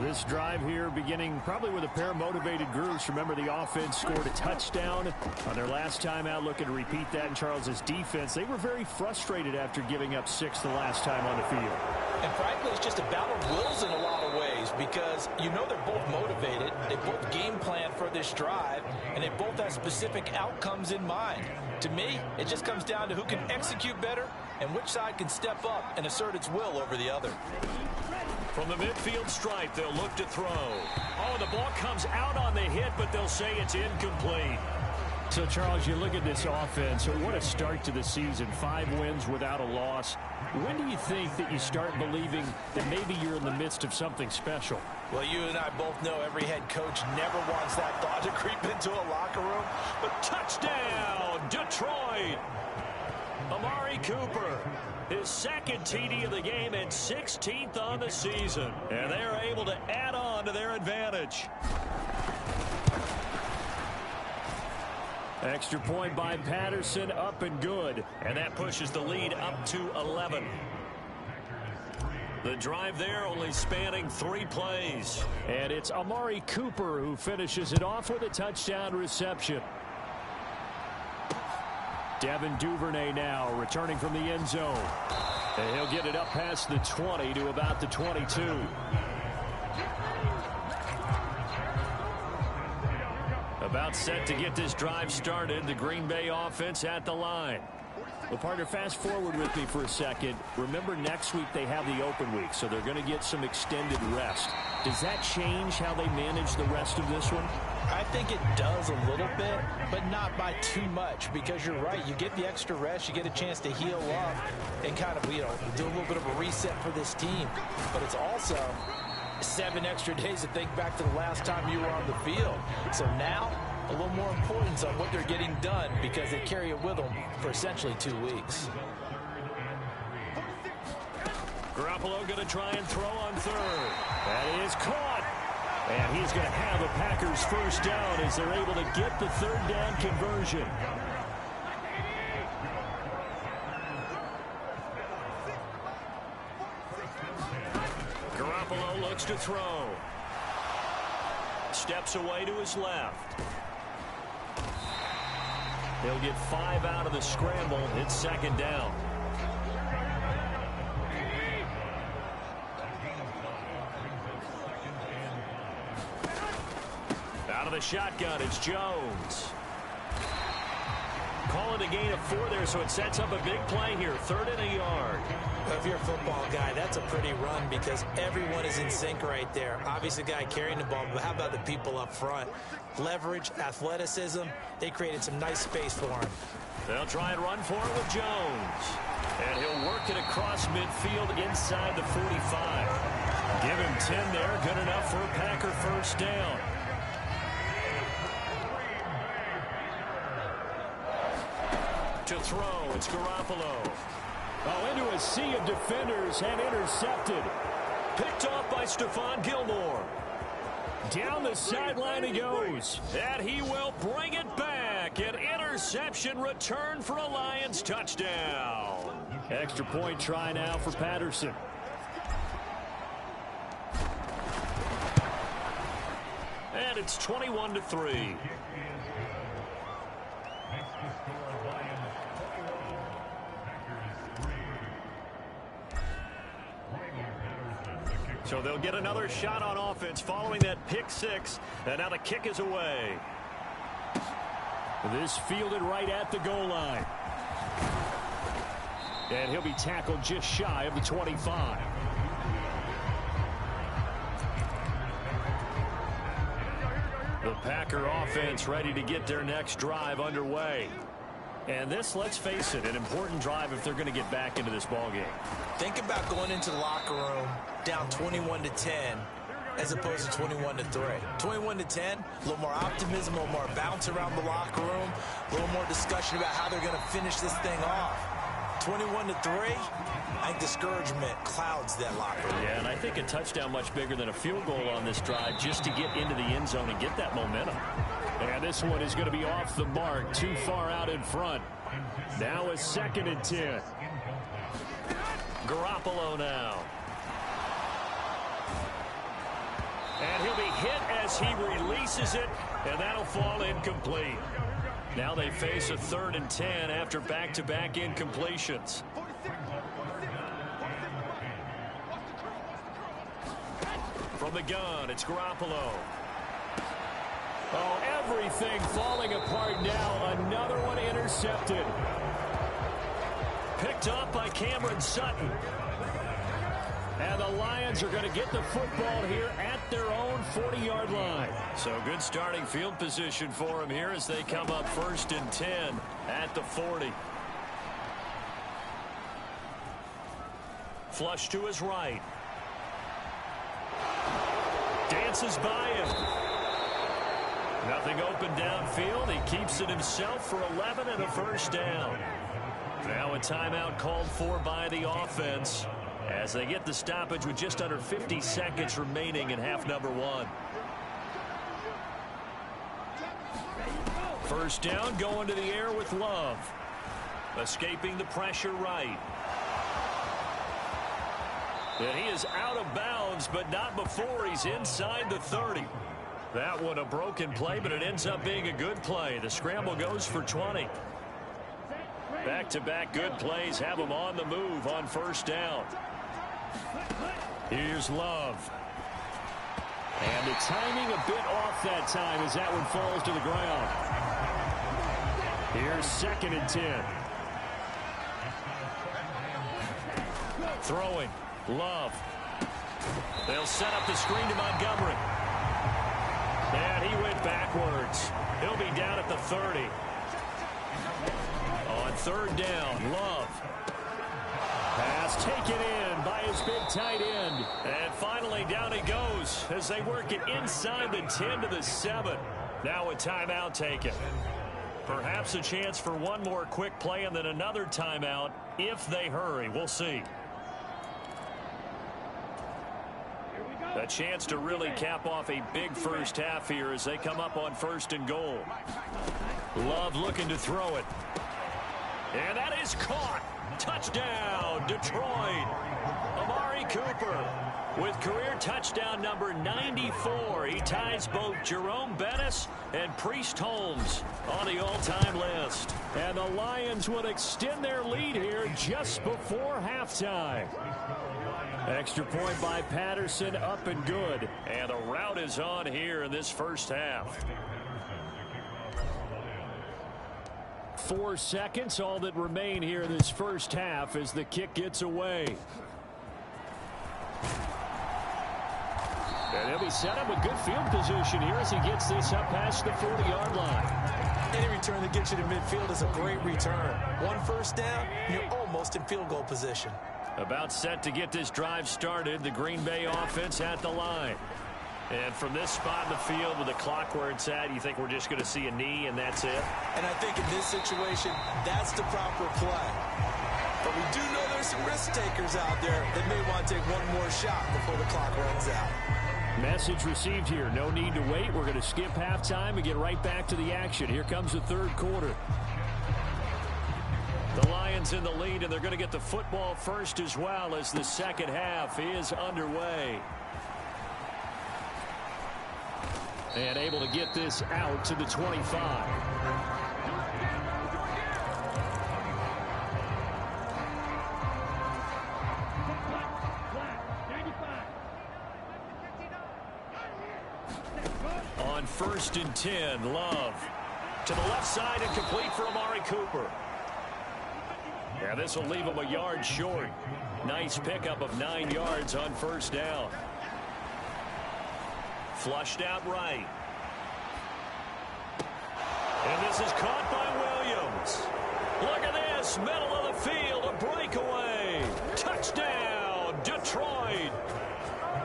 This drive here beginning probably with a pair of motivated groups. Remember, the offense scored a touchdown on their last time out. Looking to repeat that in Charles's defense. They were very frustrated after giving up 6 the last time on the field. And frankly, it's just a battle of wills in a lot of ways because you know they're both motivated. They both game plan for this drive, and they both have specific outcomes in mind. To me, it just comes down to who can execute better and which side can step up and assert its will over the other. From the midfield stripe, they'll look to throw. Oh, the ball comes out on the hit, but they'll say it's incomplete. So, Charles, you look at this offense. What a start to the season. 5 wins without a loss. When do you think that you start believing that maybe you're in the midst of something special? Well, you and I both know every head coach never wants that thought to creep into a locker room. But touchdown, Detroit! Amari Cooper, his 2nd TD of the game and 16th on the season. And they're able to add on to their advantage. Extra point by Patterson, up and good. And that pushes the lead up to 11. The drive there only spanning 3 plays. And it's Amari Cooper who finishes it off with a touchdown reception. Devin Duvernay now returning from the end zone. And he'll get it up past the 20 to about the 22. About set to get this drive started. The Green Bay offense at the line. Well, partner, fast forward with me for a second. Remember, next week they have the open week, so they're going to get some extended rest. Does that change how they manage the rest of this one? I think it does a little bit, but not by too much, because you're right. You get the extra rest, you get a chance to heal up and kind of, do a little bit of a reset for this team. But it's also 7 extra days to think back to the last time you were on the field. So now, a little more importance on what they're getting done, because they carry it with them for essentially 2 weeks. Garoppolo going to try and throw on third. That is caught. And he's going to have a Packers first down as they're able to get the third down conversion. Garoppolo looks to throw. Steps away to his left. He'll get 5 out of the scramble. It's second down. Out of the shotgun, it's Jones. Calling a gain of 4 there, so it sets up a big play here. 3rd and a yard. If you're a football guy, that's a pretty run, because everyone is in sync right there. Obviously, the guy carrying the ball, but how about the people up front? Leverage, athleticism, they created some nice space for him. They'll try and run for it with Jones. And he'll work it across midfield inside the 45. Give him 10 there, good enough for a Packer first down. To throw, it's Garoppolo. Oh, into a sea of defenders and intercepted. Picked off by Stephon Gilmore. Down the sideline he goes. And he will bring it back. An interception return for a Lions touchdown. Extra point try now for Patterson. And it's 21-3. So they'll get another shot on offense following that pick 6. And now the kick is away. This fielded right at the goal line. And he'll be tackled just shy of the 25. The Packer offense ready to get their next drive underway. And this, let's face it, an important drive if they're going to get back into this ballgame. Think about going into the locker room down 21-10 as opposed to 21-3. 21-10, a little more optimism, a little more bounce around the locker room, a little more discussion about how they're going to finish this thing off. 21-3, I think discouragement clouds that locker room. Yeah, and I think a touchdown much bigger than a field goal on this drive just to get into the end zone and get that momentum. And this one is going to be off the mark, too far out in front. Now a 2nd and 10. Garoppolo now. And he'll be hit as he releases it, and that'll fall incomplete. Now they face a 3rd and 10 after back-to-back incompletions. From the gun, it's Garoppolo. Oh, everything falling apart now. Another one intercepted. Picked up by Cameron Sutton. And the Lions are going to get the football here at their own 40-yard line. So good starting field position for them here as they come up 1st and 10 at the 40. Flush to his right. Dances by him. Nothing open downfield. He keeps it himself for 11 and a first down. Now a timeout called for by the offense as they get the stoppage with just under 50 seconds remaining in half number 1. First down, going to the air with Love. Escaping the pressure right. And he is out of bounds, but not before he's inside the 30. That one a broken play, but it ends up being a good play. The scramble goes for 20. Back-to-back good plays have him on the move on first down. Here's Love. And the timing a bit off that time as that one falls to the ground. Here's 2nd and 10. Throwing. Love. They'll set up the screen to Montgomery. And he went backwards. He'll be down at the 30. On 3rd down, Love. Pass taken in by his big tight end. And finally down he goes as they work it inside the 10 to the 7. Now a timeout taken. Perhaps a chance for one more quick play and then another timeout if they hurry. We'll see. A chance to really cap off a big first half here as they come up on 1st and goal. Love looking to throw it. And that is caught. Touchdown, Detroit. Amari Cooper with career touchdown number 94. He ties both Jerome Bettis and Priest Holmes on the all-time list. And the Lions would extend their lead here just before halftime. Extra point by Patterson, up and good. And the route is on here in this first half. 4 seconds, all that remain here in this first half as the kick gets away. And he'll be set up with good field position here as he gets this up past the 40-yard line. Any return that gets you to midfield is a great return. 1 first down, you're almost in field goal position. About set to get this drive started, the Green Bay offense at the line. And from this spot in the field with the clock where it's at, you think we're just going to see a knee and that's it? And I think in this situation, that's the proper play. But we do know there's some risk takers out there that may want to take one more shot before the clock runs out. Message received here. No need to wait. We're going to skip halftime and get right back to the action. Here comes the 3rd quarter. The Lions in the lead, and they're going to get the football first as well as the second half is underway. And able to get this out to the 25. On 1st and 10, Love. To the left side and complete for Amari Cooper. Yeah, this will leave him a yard short. Nice pickup of 9 yards on 1st down. Flushed out right. And this is caught by Williams. Look at this, middle of the field, a breakaway. Touchdown, Detroit.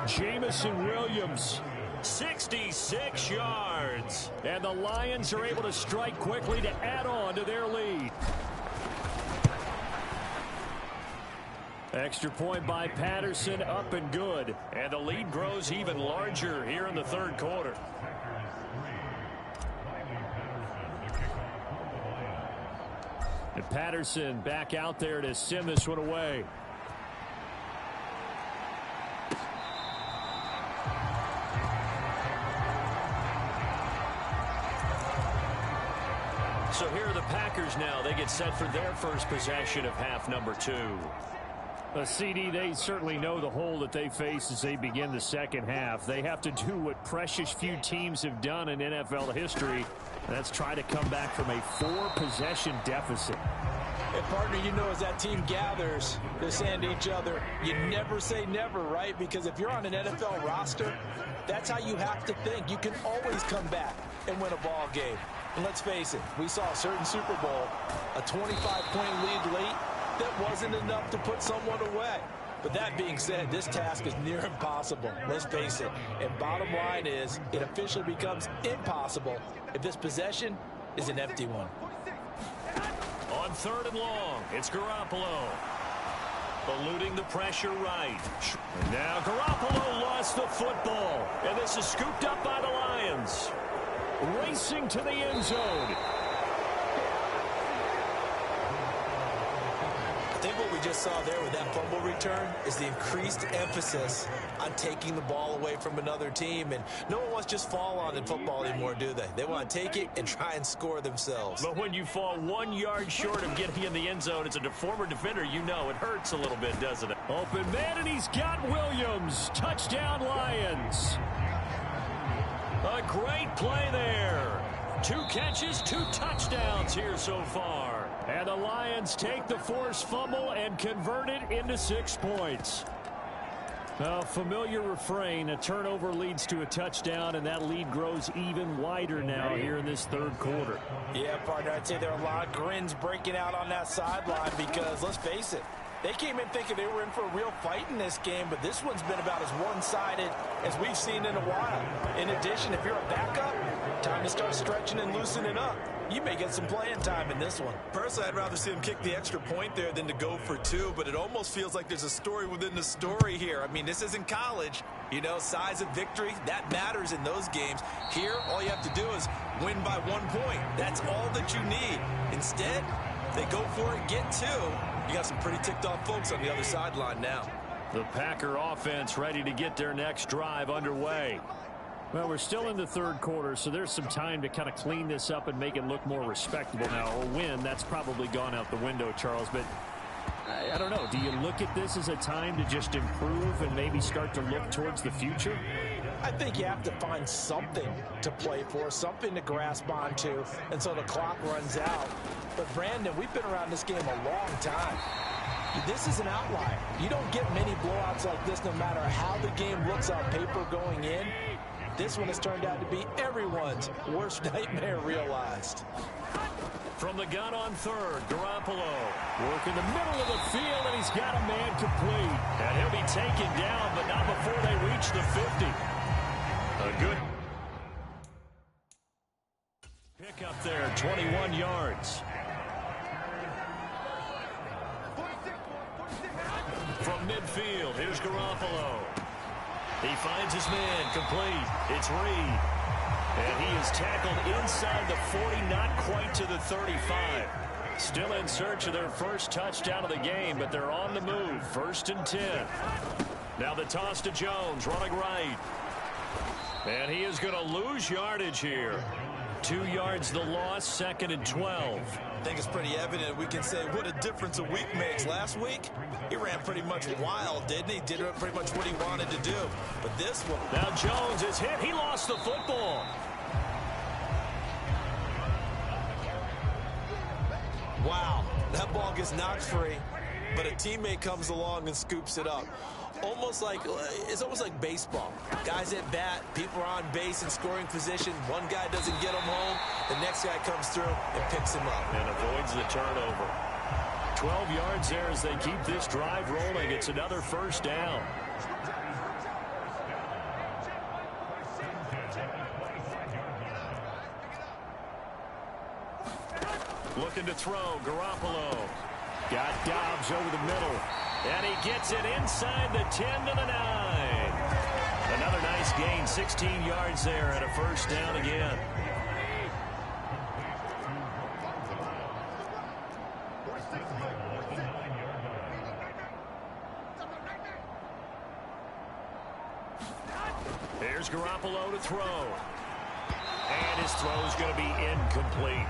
Jamison Williams, 66 yards. And the Lions are able to strike quickly to add on to their lead. Extra point by Patterson, up and good. And the lead grows even larger here in the 3rd quarter. And Patterson back out there to send this one away. So here are the Packers now. They get set for their first possession of half number 2. A CD, they certainly know the hole that they face as they begin the second half. They have to do what precious few teams have done in NFL history. That's try to come back from a 4-possession deficit. And partner, you know, as that team gathers, they're saying to each other, you never say never, right? Because if you're on an NFL roster, that's how you have to think. You can always come back and win a ball game. And let's face it, we saw a certain Super Bowl, a 25-point lead late. That wasn't enough to put someone away. But that being said, this task is near impossible. Let's face it. And bottom line is, it officially becomes impossible if this possession is an empty one. On 3rd and long, it's Garoppolo. Eluding the pressure right. And now Garoppolo lost the football. And this is scooped up by the Lions. Racing to the end zone. think what we just saw there with that fumble return is the increased emphasis on taking the ball away from another team. And no one wants to just fall on in football anymore, do they? They want to take it and try and score themselves. But when you fall 1 yard short of getting in the end zone as a former defender, you know it hurts a little bit, doesn't it? Open man, and he's got Williams. Touchdown, Lions. A great play there. 2 catches, 2 touchdowns here so far. And the Lions take the forced fumble and convert it into 6 points. A familiar refrain, a turnover leads to a touchdown, and that lead grows even wider now here in this third quarter. Yeah, partner, I'd say there are a lot of grins breaking out on that sideline because, let's face it, they came in thinking they were in for a real fight in this game, but this one's been about as one-sided as we've seen in a while. In addition, if you're a backup, time to start stretching and loosening up. You may get some playing time in this one. Personally, I'd rather see him kick the extra point there than to go for 2, but it almost feels like there's a story within the story here. I mean, this isn't college. You know, size of victory, that matters in those games. Here, all you have to do is win by 1 point. That's all that you need. Instead, they go for it, get 2. You got some pretty ticked off folks on the other sideline now. The Packer offense ready to get their next drive underway. Well, we're still in the third quarter, so there's some time to kind of clean this up and make it look more respectable now. A win, that's probably gone out the window, Charles, but I don't know. Do you look at this as a time to just improve and maybe start to look towards the future? I think you have to find something to play for, something to grasp onto until the clock runs out. But, Brandon, we've been around this game a long time. This is an outlier. You don't get many blowouts like this no matter how the game looks on paper going in. This one has turned out to be everyone's worst nightmare realized. From the gun on third, Garoppolo working the middle of the field, and he's got a man complete. And he'll be taken down, but not before they reach the 50. A good pick up there, 21 yards. From midfield, here's Garoppolo. He finds his man, complete. It's Reed. And he is tackled inside the 40, not quite to the 35. Still in search of their first touchdown of the game, but they're on the move. 1st and 10. Now the toss to Jones, running right. And he is going to lose yardage here. 2 yards the loss, 2nd and 12. I think it's pretty evident. We can say what a difference a week makes. Last week, he ran pretty much wild, didn't he? Did pretty much what he wanted to do. But this one... Now Jones is hit. He lost the football. Wow, that ball gets knocked free, but a teammate comes along and scoops it up. It's almost like baseball. Guys at bat, people are on base in scoring position. One guy doesn't get him home. The next guy comes through and picks him up. And avoids the turnover. 12 yards there as they keep this drive rolling. It's another first down. Looking to throw, Garoppolo. Got Dobbs over the middle. And he gets it inside the 10 to the 9. Another nice gain, 16 yards there, and a first down again. Here's Garoppolo to throw. And his throw is going to be incomplete.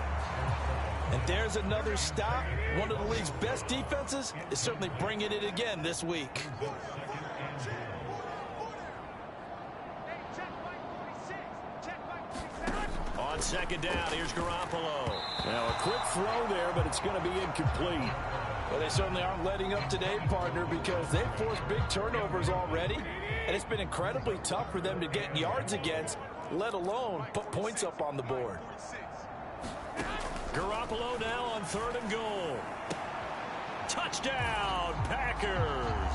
And there's another stop. One of the league's best defenses is certainly bringing it again this week. On 2nd down, here's Garoppolo. Now a quick throw there, but it's going to be incomplete. Well, they certainly aren't letting up today, partner, because they've forced big turnovers already. And it's been incredibly tough for them to get yards against, let alone put points up on the board. Garoppolo now on 3rd and goal. Touchdown, Packers.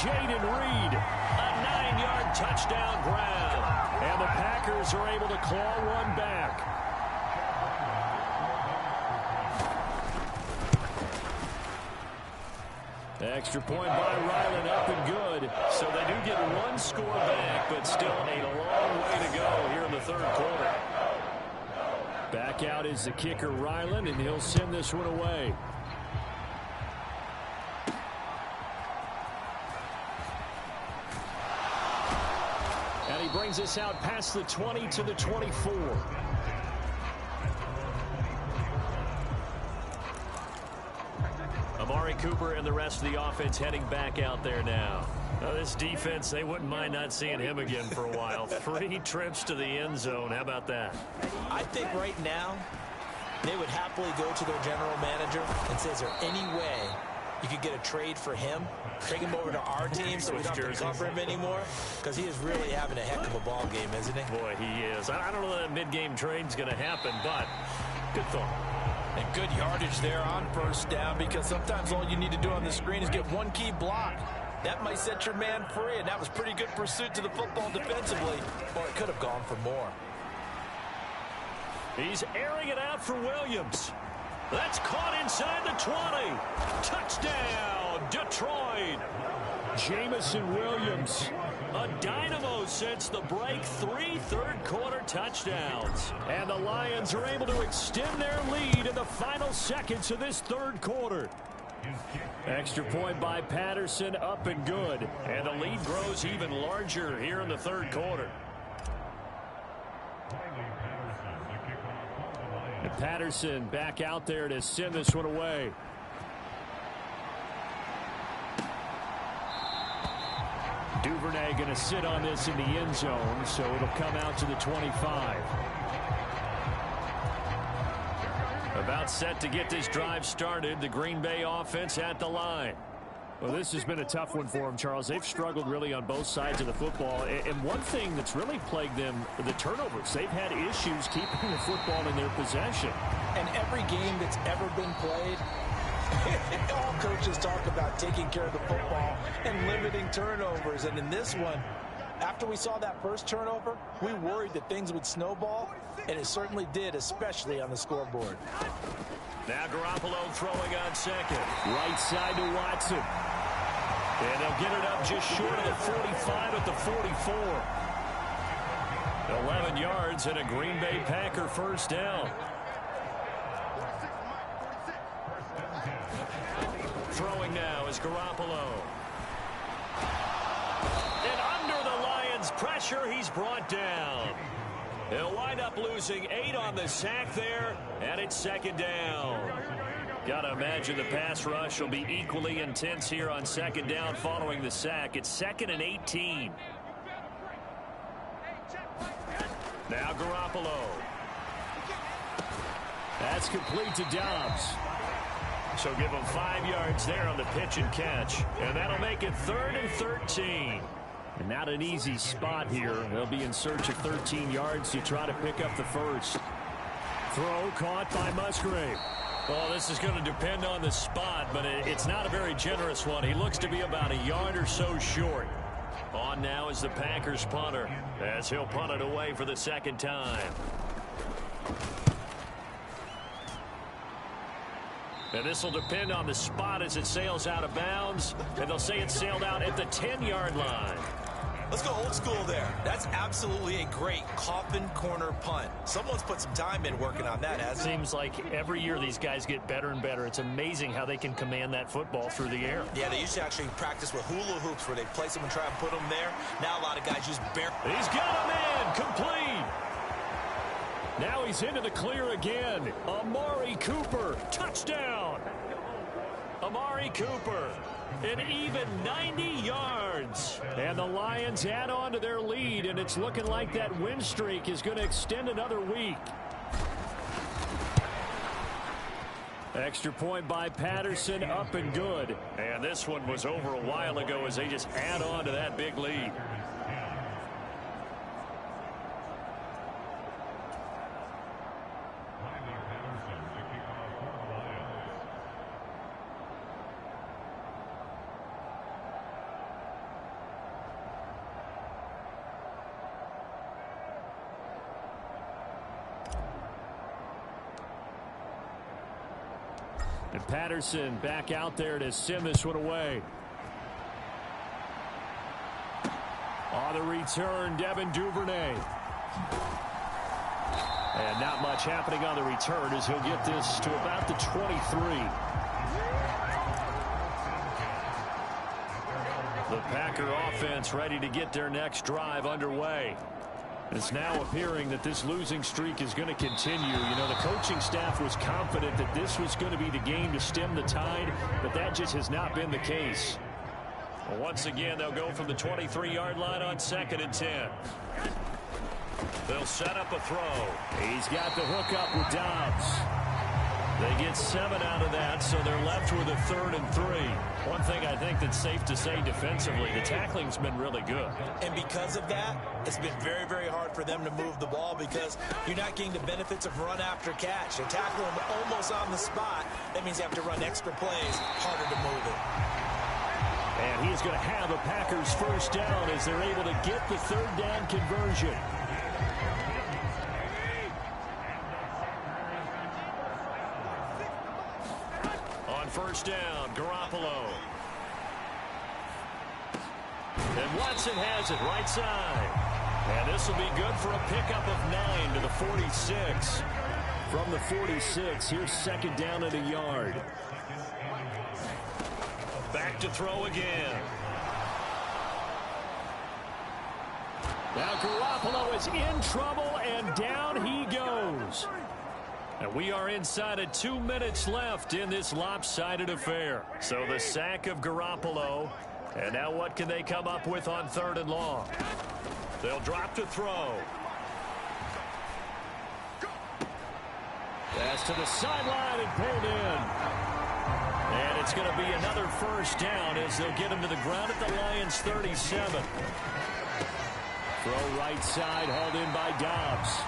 Jaden Reed, a 9-yard touchdown grab. And the Packers are able to claw one back. Extra point by Ryland, up and good. So they do get one score back, but still a long way to go here in the third quarter. Back out is the kicker, Ryland, and he'll send this one away. brings us out past the 20 to the 24. Amari Cooper and the rest of the offense heading back out there now. This defense, they wouldn't mind not seeing him again for a while. 3 trips to the end zone. How about that? I think right now they would happily go to their general manager and say, is there any way you could get a trade for him? Take him over to our team so we don't have to cover him anymore? Because he is really having a heck of a ball game, isn't he? Boy, he is. I don't know that mid-game trade's going to happen, but good thought. And good yardage there on first down, because sometimes all you need to do on the screen is get one key block. That might set your man free, and that was pretty good pursuit to the football defensively, or it could have gone for more. He's airing it out for Williams. That's caught inside the 20. Touchdown, Detroit. Jamison Williams, a dynamo since the break. 3 third-quarter touchdowns. And the Lions are able to extend their lead in the final seconds of this third quarter. Extra point by Patterson, up and good. And the lead grows even larger here in the third quarter. And Patterson back out there to send this one away. Duvernay going to sit on this in the end zone, so it'll come out to the 25. About set to get this drive started. The Green Bay offense at the line. Well, this has been a tough one for them, Charles. They've struggled really on both sides of the football. And one thing that's really plagued them, the turnovers. They've had issues keeping the football in their possession. And every game that's ever been played, all coaches talk about taking care of the football and limiting turnovers. And in this one, after we saw that first turnover, we worried that things would snowball, and it certainly did, especially on the scoreboard. Now Garoppolo throwing on second. Right side to Watson. And they'll get it up just short of the 45 at the 44. 11 yards and a Green Bay Packer first down. Throwing now is Garoppolo. And under the Lions' pressure, he's brought down. He'll wind up losing 8 on the sack there, and it's second down. Got to imagine the pass rush will be equally intense here on second down following the sack. It's 2nd and 18. Now Garoppolo. That's complete to Dobbs. So give him 5 yards there on the pitch and catch. And that'll make it 3rd and 13. And not an easy spot here. They'll be in search of 13 yards to try to pick up the first. Throw caught by Musgrave. Well, this is going to depend on the spot, but it's not a very generous one. He looks to be about a yard or so short. On now is the Packers punter, as he'll punt it away for the second time. And this will depend on the spot as it sails out of bounds. And they'll say it sailed out at the 10-yard line. Let's go old school there. That's absolutely a great coffin corner punt. Someone's put some time in working on that, hasn't it? Seems like every year these guys get better and better. It's amazing how they can command that football through the air. Yeah, they used to actually practice with hula hoops where they place them and try and put them there. Now a lot of guys use bare. He's got him in. Complete. Now he's into the clear again. Amari Cooper. Touchdown. Amari Cooper. An even 90 yards. And the Lions add on to their lead, and it's looking like that win streak is going to extend another week. Extra point by Patterson, up and good. And this one was over a while ago as they just add on to that big lead. And Patterson back out there to send this one away. On the return, Devin Duvernay. And not much happening on the return as he'll get this to about the 23. The Packer offense ready to get their next drive underway. It's now appearing that this losing streak is going to continue. You know, the coaching staff was confident that this was going to be the game to stem the tide, but that just has not been the case. Well, once again, they'll go from the 23-yard line on 2nd and 10. They'll set up a throw. He's got the hook up with Dobbs. They get 7 out of that, so they're left with a 3rd and 3. One thing I think that's safe to say defensively, the tackling's been really good. And because of that, it's been very, very hard for them to move the ball because you're not getting the benefits of run after catch. They tackle them almost on the spot. That means you have to run extra plays, harder to move it. And he's going to have a Packers first down as they're able to get the 3rd down conversion. First down, Garoppolo. And Watson has it right side. And this will be good for a pickup of 9 to the 46. From the 46, here's 2nd down and a yard. Back to throw again. Now Garoppolo is in trouble, and down he goes. And we are inside of 2 minutes left in this lopsided affair. So the sack of Garoppolo. And now what can they come up with on 3rd and long? They'll drop to throw. Pass to the sideline and pulled in. And it's going to be another first down as they'll get him to the ground at the Lions' 37. Throw right side, hauled in by Dobbs.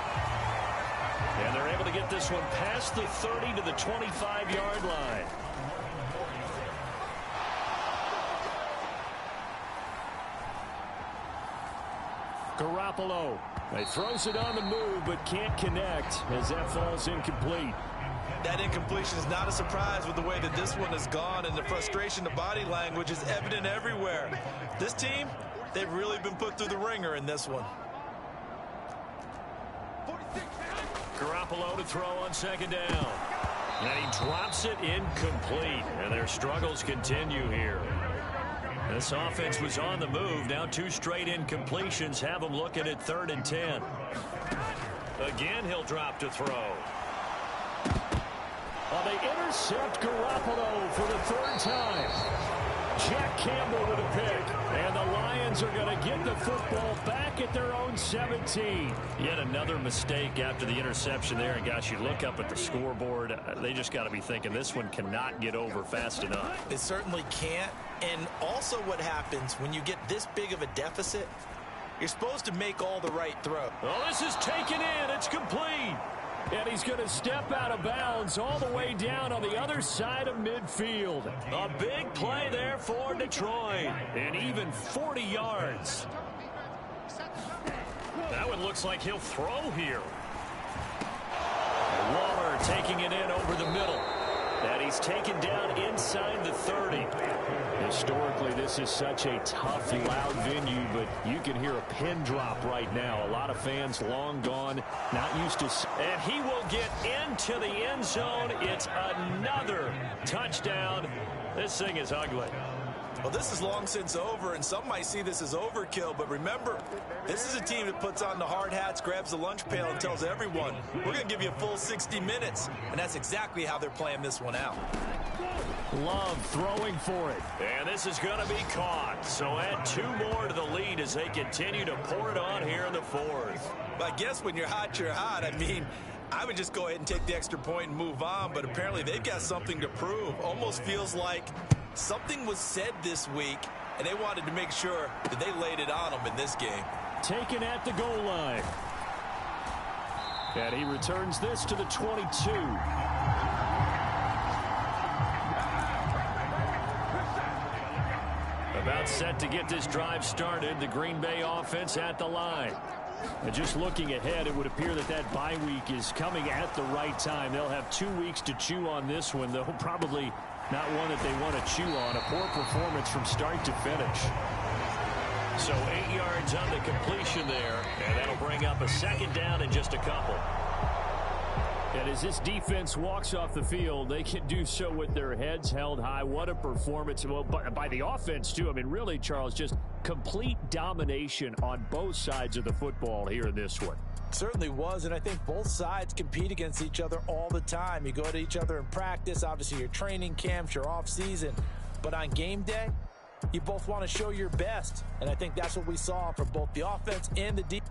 And they're able to get this one past the 30 to the 25-yard line. Garoppolo. He throws it on the move but can't connect as that falls incomplete. That incompletion is not a surprise with the way that this one has gone, and the frustration, the body language is evident everywhere. This team, they've really been put through the ringer in this one. Garoppolo to throw on 2nd down. And he drops it incomplete. And their struggles continue here. This offense was on the move. Now 2 straight incompletions have them looking at 3rd and 10. Again, he'll drop to throw. Well, they intercept Garoppolo for the 3rd time. Jack Campbell with a pick. And the Lions are going to get the football back at their own 17. Yet another mistake after the interception there. And, gosh, you look up at the scoreboard. They just got to be thinking this one cannot get over fast enough. It certainly can't. And also what happens when you get this big of a deficit, you're supposed to make all the right throws. Oh, this is taken in. It's complete. And he's going to step out of bounds all the way down on the other side of midfield. A big play there for Detroit. And even 40 yards. That one looks like he'll throw here. Waller taking it in over the middle. And he's taken down inside the 30. Historically, this is such a tough, loud venue, but you can hear a pin drop right now. A lot of fans long gone, not used to. And he will get into the end zone. It's another touchdown. This thing is ugly. Well, this is long since over, and some might see this as overkill, but remember, this is a team that puts on the hard hats, grabs the lunch pail, and tells everyone, we're going to give you a full 60 minutes, and that's exactly how they're playing this one out. Love throwing for it. And this is going to be caught. So add 2 more to the lead as they continue to pour it on here in the 4th. But I guess when you're hot, you're hot. I mean, I would just go ahead and take the extra point and move on, but apparently they've got something to prove. Almost feels like something was said this week, and they wanted to make sure that they laid it on them in this game. Taken at the goal line. And he returns this to the 22. About set to get this drive started. The Green Bay offense at the line. And just looking ahead, it would appear that that bye week is coming at the right time. They'll have 2 weeks to chew on this one, though probably not one that they want to chew on. A poor performance from start to finish. So 8 yards on the completion there, and that'll bring up a 2nd down and just a couple. And as this defense walks off the field, they can do so with their heads held high. What a performance. Well, by the offense, too. I mean, really, Charles, just complete domination on both sides of the football here in this one. Certainly was, and I think both sides compete against each other all the time. You go to each other in practice, obviously your training camps, your off-season. But on game day, you both want to show your best. And I think that's what we saw from both the offense and the defense.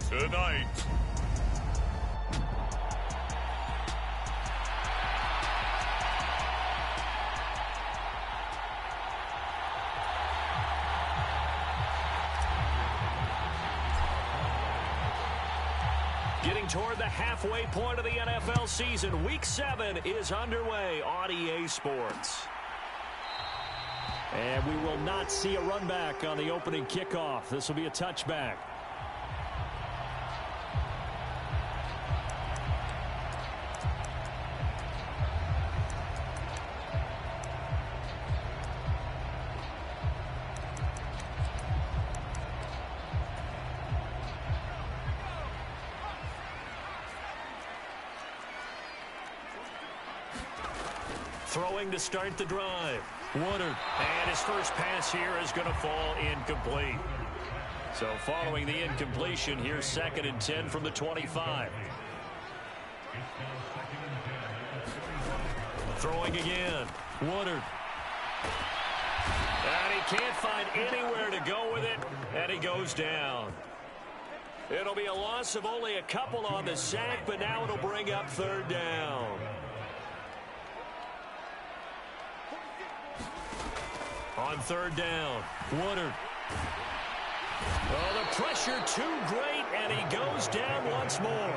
Tonight, getting toward the halfway point of the NFL season. Week 7 is underway on EA Sports. And we will not see a run back on the opening kickoff. This will be a touchback. Throwing to start the drive. Woodard. And his first pass here is going to fall incomplete. So following the incompletion, here's 2nd and 10 from the 25. Throwing again. Woodard. And he can't find anywhere to go with it, and he goes down. It'll be a loss of only a couple on the sack, but now it'll bring up 3rd down. On 3rd down, Woodard. Oh, the pressure too great, and he goes down once more.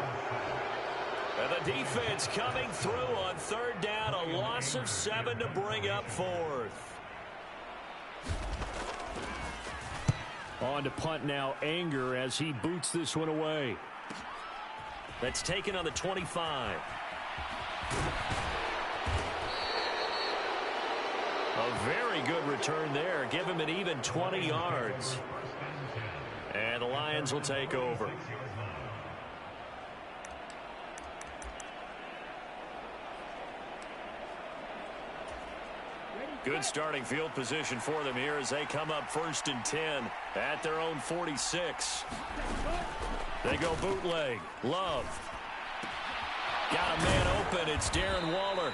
And the defense coming through on 3rd down, a loss of 7 to bring up 4th. On to punt now, Anger, as he boots this one away. That's taken on the 25. A very good return there. Give him an even 20 yards. And the Lions will take over. Good starting field position for them here as they come up 1st and 10 at their own 46. They go bootleg. Love. Got a man open. It's Darren Waller.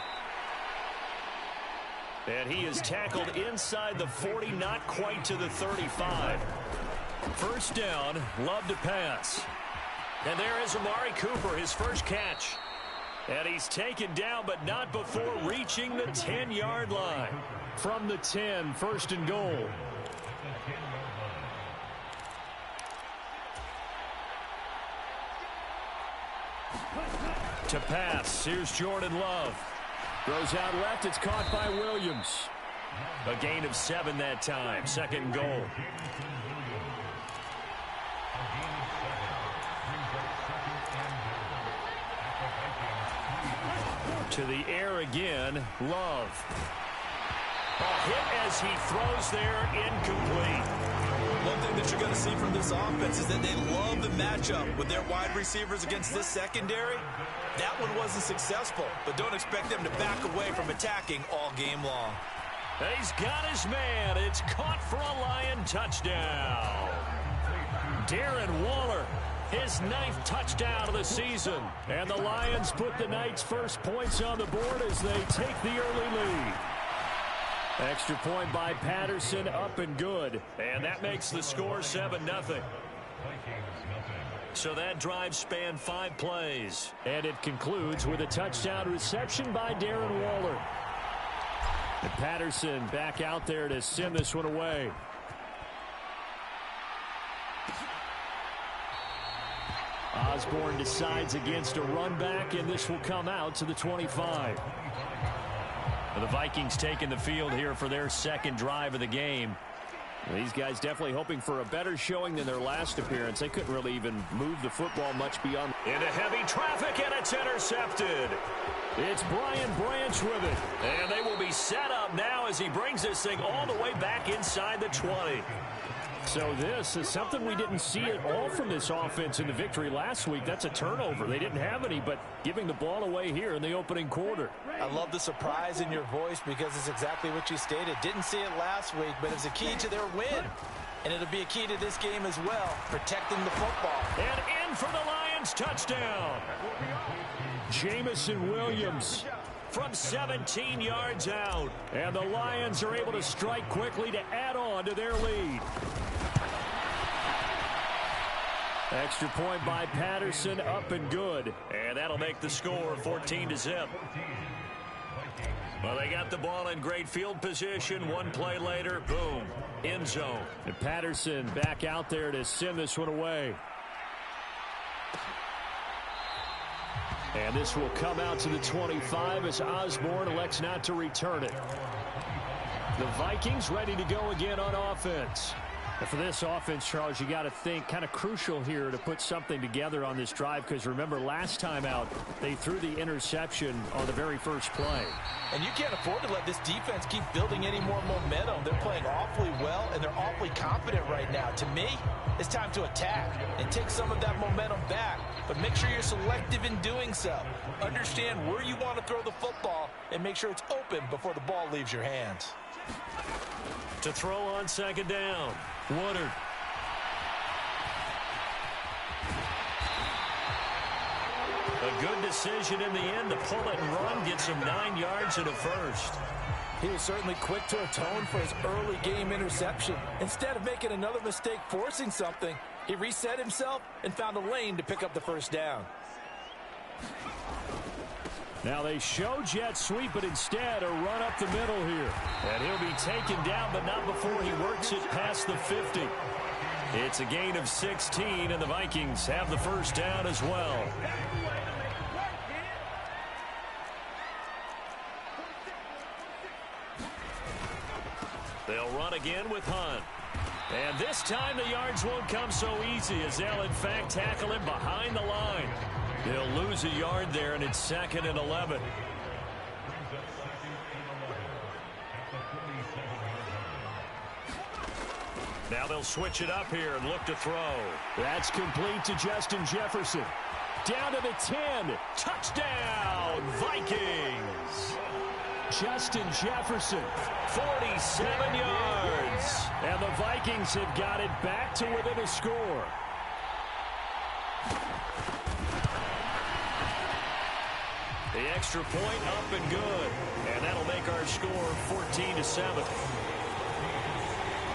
And he is tackled inside the 40, not quite to the 35. 1st down, Love to pass. And there is Amari Cooper, his first catch. And he's taken down, but not before reaching the 10-yard line. From the 10, first and goal. To pass, here's Jordan Love. Throws out left, it's caught by Williams. A gain of 7 that time, second and goal. To the air again, Love. A hit as he throws there, incomplete. One thing that you're going to see from this offense is that they love the matchup with their wide receivers against this secondary. That one wasn't successful, but don't expect them to back away from attacking all game long. He's got his man. It's caught for a Lion touchdown. Darren Waller, his 9th touchdown of the season. And the Lions put the Knights' first points on the board as they take the early lead. Extra point by Patterson, up and good. And that makes the score 7-0. So that drive spanned 5 plays. And it concludes with a touchdown reception by Darren Waller. And Patterson back out there to send this one away. Osborne decides against a run back, and this will come out to the 25. The Vikings taking the field here for their second drive of the game. These guys definitely hoping for a better showing than their last appearance. They couldn't really even move the football much beyond. Into heavy traffic, and it's intercepted. It's Brian Branch with it. And they will be set up now as he brings this thing all the way back inside the 20. So this is something we didn't see at all from this offense in the victory last week. That's a turnover. They didn't have any, but giving the ball away here in the opening quarter. I love the surprise in your voice because it's exactly what you stated. Didn't see it last week, but it's a key to their win. And it'll be a key to this game as well, protecting the football. And in for the Lions touchdown. Jamison Williams from 17 yards out. And the Lions are able to strike quickly to add on to their lead. Extra point by Patterson, up and good. And that'll make the score 14-0. Well, they got the ball in great field position. One play later, boom, end zone. And Patterson back out there to send this one away. And this will come out to the 25 as Osborne elects not to return it. The Vikings ready to go again on offense. And for this offense, Charles, you got to think kind of crucial here to put something together on this drive, because remember last time out they threw the interception on the very first play. And you can't afford to let this defense keep building any more momentum. They're playing awfully well, and they're awfully confident right now. To me, it's time to attack and take some of that momentum back, but make sure you're selective in doing so. Understand where you want to throw the football and make sure it's open before the ball leaves your hands. To throw on second down, Woodard. A good decision in the end to pull it and run, get some 9 yards and a first. He was certainly quick to atone for his early game interception. Instead of making another mistake forcing something, he reset himself and found a lane to pick up the first down. Now they show jet sweep, but instead a run up the middle here. And he'll be taken down, but not before he works it past the 50. It's a gain of 16, and the Vikings have the first down as well. They'll run again with Hunt. And this time the yards won't come so easy, as they'll in fact tackle him behind the line. They'll lose a yard there, and it's 2nd and 11. Now they'll switch it up here and look to throw. That's complete to Justin Jefferson. Down to the 10. Touchdown, Vikings. Justin Jefferson, 47 yards. And the Vikings have got it back to within a score. The extra point up and good. And that'll make our score 14-7.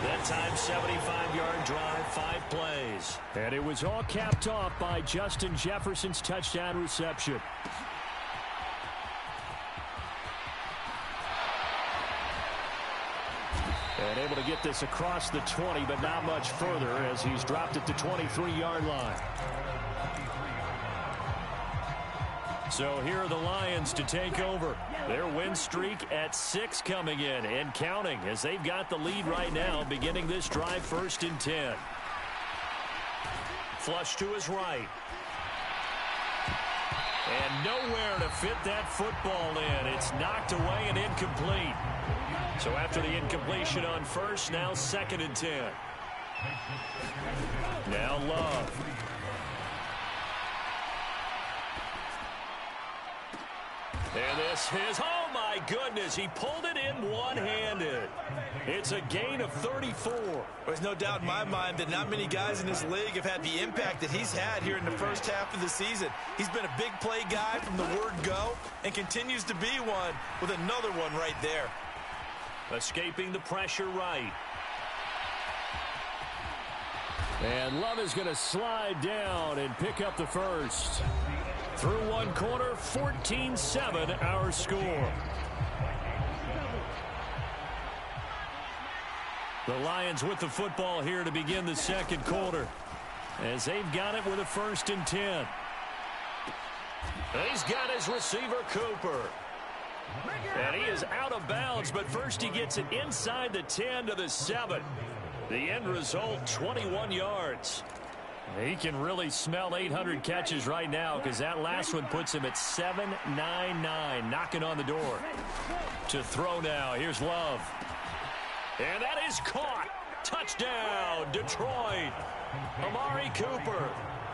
That time, 75-yard drive, 5 plays. And it was all capped off by Justin Jefferson's touchdown reception. And able to get this across the 20, but not much further as he's dropped it to 23-yard line. So here are the Lions to take over. Their win streak at 6 coming in and counting as they've got the lead right now beginning this drive 1st and 10. Flush to his right. And nowhere to fit that football in. It's knocked away and incomplete. So after the incompletion on 1st, now 2nd and 10. Now Love. And this is, oh my goodness, he pulled it in one-handed. It's a gain of 34. There's no doubt in my mind that not many guys in this league have had the impact that he's had here in the first half of the season. He's been a big play guy from the word go and continues to be one with another one right there. Escaping the pressure right. And Love is going to slide down and pick up the first. Through one quarter, 14-7 our score. The Lions with the football here to begin the second quarter as they've got it with a 1st and 10. He's got his receiver, Cooper. And he is out of bounds, but first he gets it inside the 10 to the 7. The end result, 21 yards. He can really smell 800 catches right now because that last one puts him at 799, knocking on the door. To throw now, here's Love. And that is caught. Touchdown, Detroit. Amari Cooper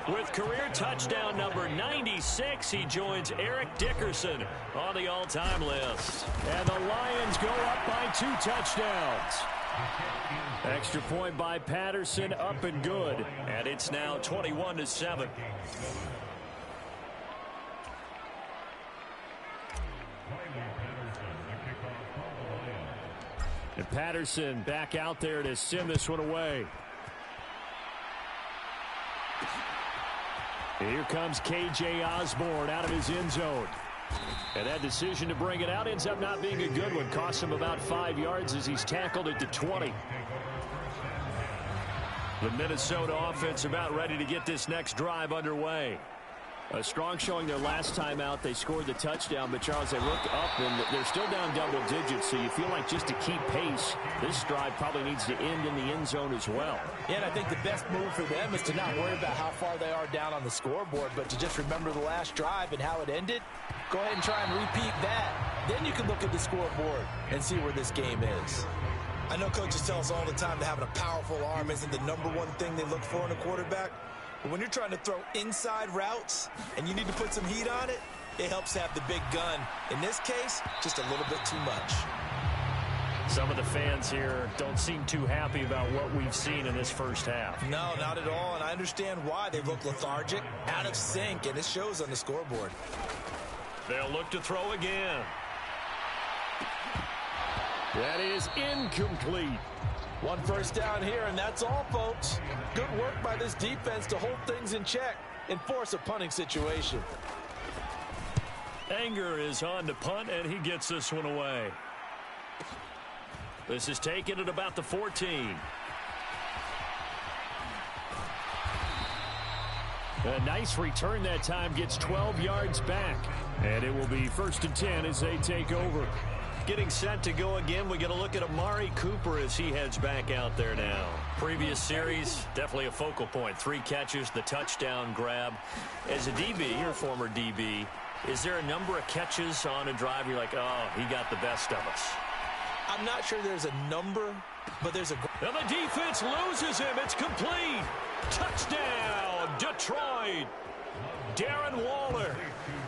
with career touchdown number 96. He joins Eric Dickerson on the all-time list. And the Lions go up by 2 touchdowns. Extra point by Patterson, up and good. And it's now 21-7. And Patterson back out there to send this one away. Here comes K.J. Osborne out of his end zone. And that decision to bring it out ends up not being a good one. Costs him about 5 yards as he's tackled at the 20. The Minnesota offense about ready to get this next drive underway. A strong showing their last time out. They scored the touchdown, but Charles, they look up and they're still down double digits, so you feel like just to keep pace, this drive probably needs to end in the end zone as well. Yeah, and I think the best move for them is to not worry about how far they are down on the scoreboard, but to just remember the last drive and how it ended. Go ahead and try and repeat that. Then you can look at the scoreboard and see where this game is. I know coaches tell us all the time that having a powerful arm isn't the #1 thing they look for in a quarterback. But when you're trying to throw inside routes and you need to put some heat on it, it helps have the big gun. In this case, just a little bit too much. Some of the fans here don't seem too happy about what we've seen in this first half. No, not at all, and I understand why. They look lethargic, out of sync, and it shows on the scoreboard. They'll look to throw again. That is incomplete. 1 first down here, and that's all, folks. Good work by this defense to hold things in check and force a punting situation. Anger is on to punt, and he gets this one away. This is taken at about the 14. A nice return that time, gets 12 yards back. And it will be 1st and 10 as they take over. Getting set to go again. We get a look at Amari Cooper as he heads back out there now. Previous series, definitely a focal point. 3 catches, the touchdown grab. As a DB, your former DB, is there a number of catches on a drive you're like, oh, he got the best of us? I'm not sure there's a number, but there's a... And the defense loses him. It's complete. Touchdown, Detroit. Darren Waller.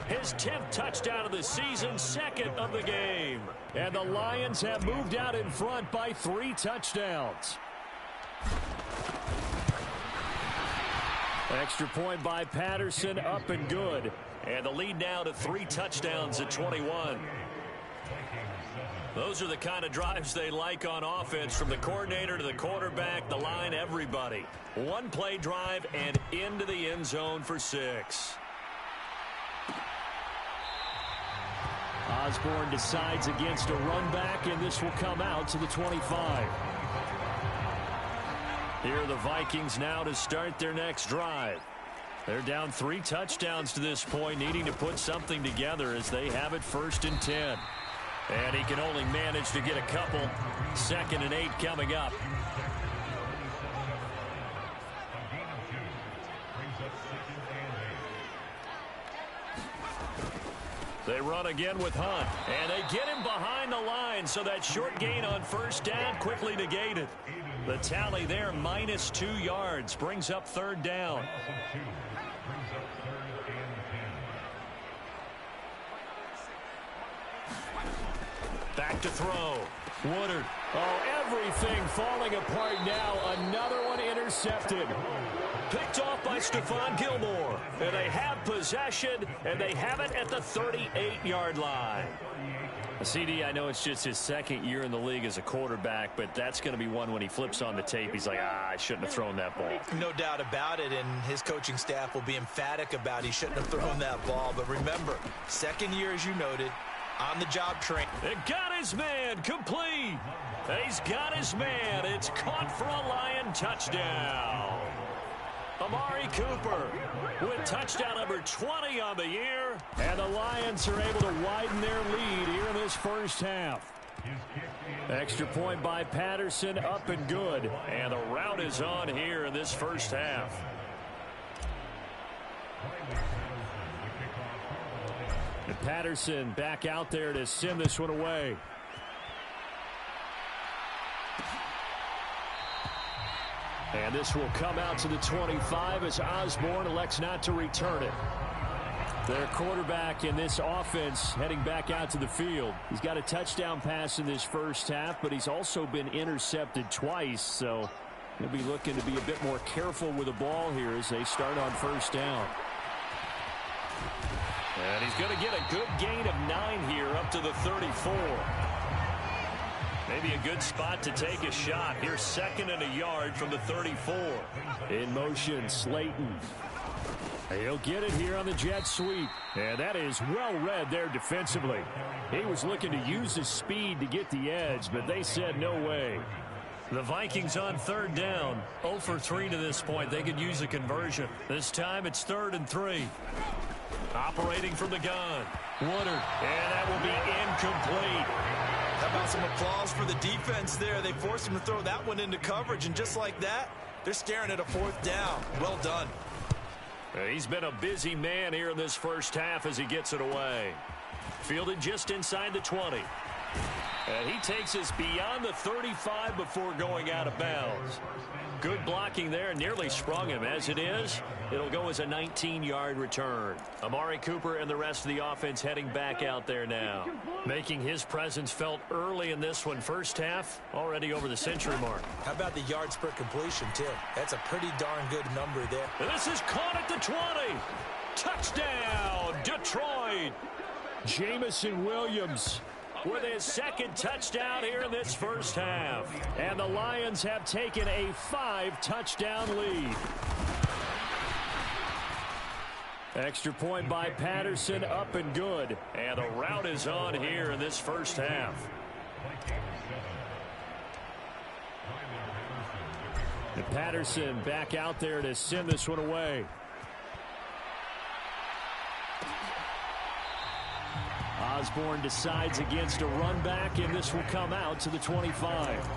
His 10th touchdown of the season, 2nd of the game. And the Lions have moved out in front by 3 touchdowns. Extra point by Patterson, up and good. And the lead now to 3 touchdowns at 21. Those are the kind of drives they like on offense, from the coordinator to the quarterback, the line, everybody. One-play drive and into the end zone for 6. Osborne decides against a run back, and this will come out to the 25. Here are the Vikings now to start their next drive. They're down 3 touchdowns to this point, needing to put something together as they have it 1st and 10. And he can only manage to get a couple. 2nd and 8 coming up. They run again with Hunt. And they get him behind the line, so that short gain on 1st down quickly negated. The tally there, -2 yards, brings up 3rd down. Back to throw. Woodard. Oh, everything falling apart now. Another one intercepted. Picked off by Stephon Gilmore. And they have possession, and they have it at the 38-yard line. CD, I know it's just his 2nd year in the league as a quarterback, but that's going to be one when he flips on the tape. He's like, I shouldn't have thrown that ball. No doubt about it, and his coaching staff will be emphatic about he shouldn't have thrown that ball. But remember, 2nd year, as you noted, on-the-job training. It got his man complete. He's got his man. It's caught for a Lion touchdown. Amari Cooper with touchdown number 20 on the year. And the Lions are able to widen their lead here in this 1st half. Extra point by Patterson, up and good. And the route is on here in this 1st half. And Patterson back out there to send this one away. And this will come out to the 25 as Osborne elects not to return it. Their quarterback in this offense heading back out to the field. He's got a touchdown pass in this 1st half, but he's also been intercepted twice, so he'll be looking to be a bit more careful with the ball here as they start on 1st down. And he's going to get a good gain of 9 here up to the 34. Maybe a good spot to take a shot. Here's 2nd and a yard from the 34. In motion, Slayton. He'll get it here on the jet sweep. And that is well read there defensively. He was looking to use his speed to get the edge, but they said no way. The Vikings on 3rd down. 0 for 3 to this point. They could use a conversion. This time it's 3rd and 3. Operating from the gun. Woodard. And that will be incomplete. How about some applause for the defense there? They forced him to throw that one into coverage, and just like that, they're staring at a 4th down. Well done. He's been a busy man here in this 1st half as he gets it away. Fielded just inside the 20. And he takes us beyond the 35 before going out of bounds. Good blocking there, nearly sprung him. As it is, it'll go as a 19-yard return. Amari Cooper and the rest of the offense heading back out there now. Making his presence felt early in this one. 1st half, already over the century mark. How about the yards per completion, too? That's a pretty darn good number there. And this is caught at the 20. Touchdown, Detroit. Jamison Williams with his 2nd touchdown here in this 1st half. And the Lions have taken a 5-touchdown lead. Extra point by Patterson, up and good. And the route is on here in this 1st half. And Patterson back out there to send this one away. Osborne decides against a run back, and this will come out to the 25.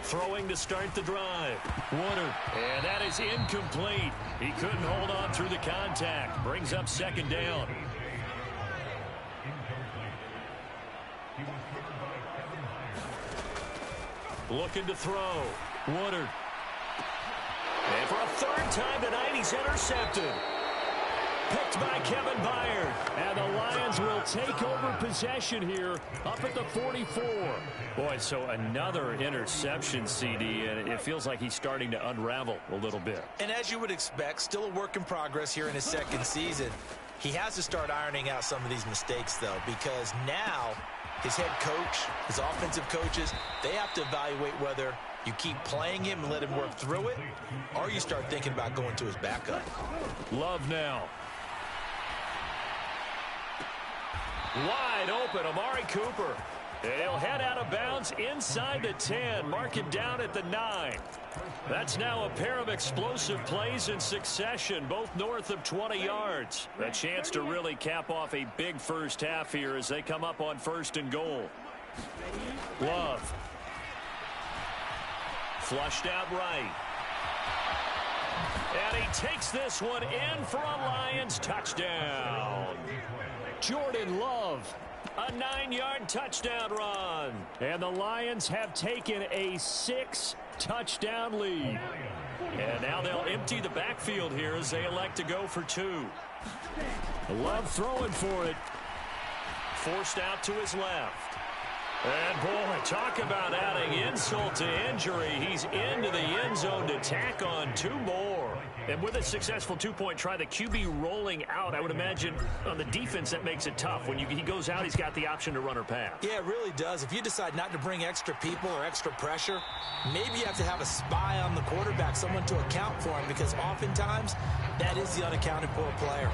Throwing to start the drive. Woodard. And that is incomplete. He couldn't hold on through the contact. Brings up 2nd down. Looking to throw. Woodard. And for a 3rd time tonight, he's intercepted. picked by Kevin Byard. And the Lions will take over possession here up at the 44. Boy, so another interception, CD, and it feels like he's starting to unravel a little bit. And as you would expect, still a work in progress here in his second season. He has to start ironing out some of these mistakes, though, because now his head coach, his offensive coaches, they have to evaluate whether you keep playing him and let him work through it, or you start thinking about going to his backup. Love now. Wide open, Amari Cooper. He'll head out of bounds inside the 10. Mark it down at the 9. That's now a pair of explosive plays in succession, both north of 20 yards. A chance to really cap off a big first half here as they come up on 1st and goal. Love. Flushed out right. And he takes this one in for a Lions touchdown. Jordan Love. A 9-yard touchdown run. And the Lions have taken a 6-touchdown lead. And now they'll empty the backfield here as they elect to go for 2. Love throwing for it. Forced out to his left. And, boy, talk about adding insult to injury. He's into the end zone to tack on 2 more. And with a successful 2-point try, the QB rolling out, I would imagine on the defense that makes it tough. When he goes out, he's got the option to run or pass. Yeah, it really does. If you decide not to bring extra people or extra pressure, maybe you have to have a spy on the quarterback, someone to account for him, because oftentimes that is the unaccounted for player.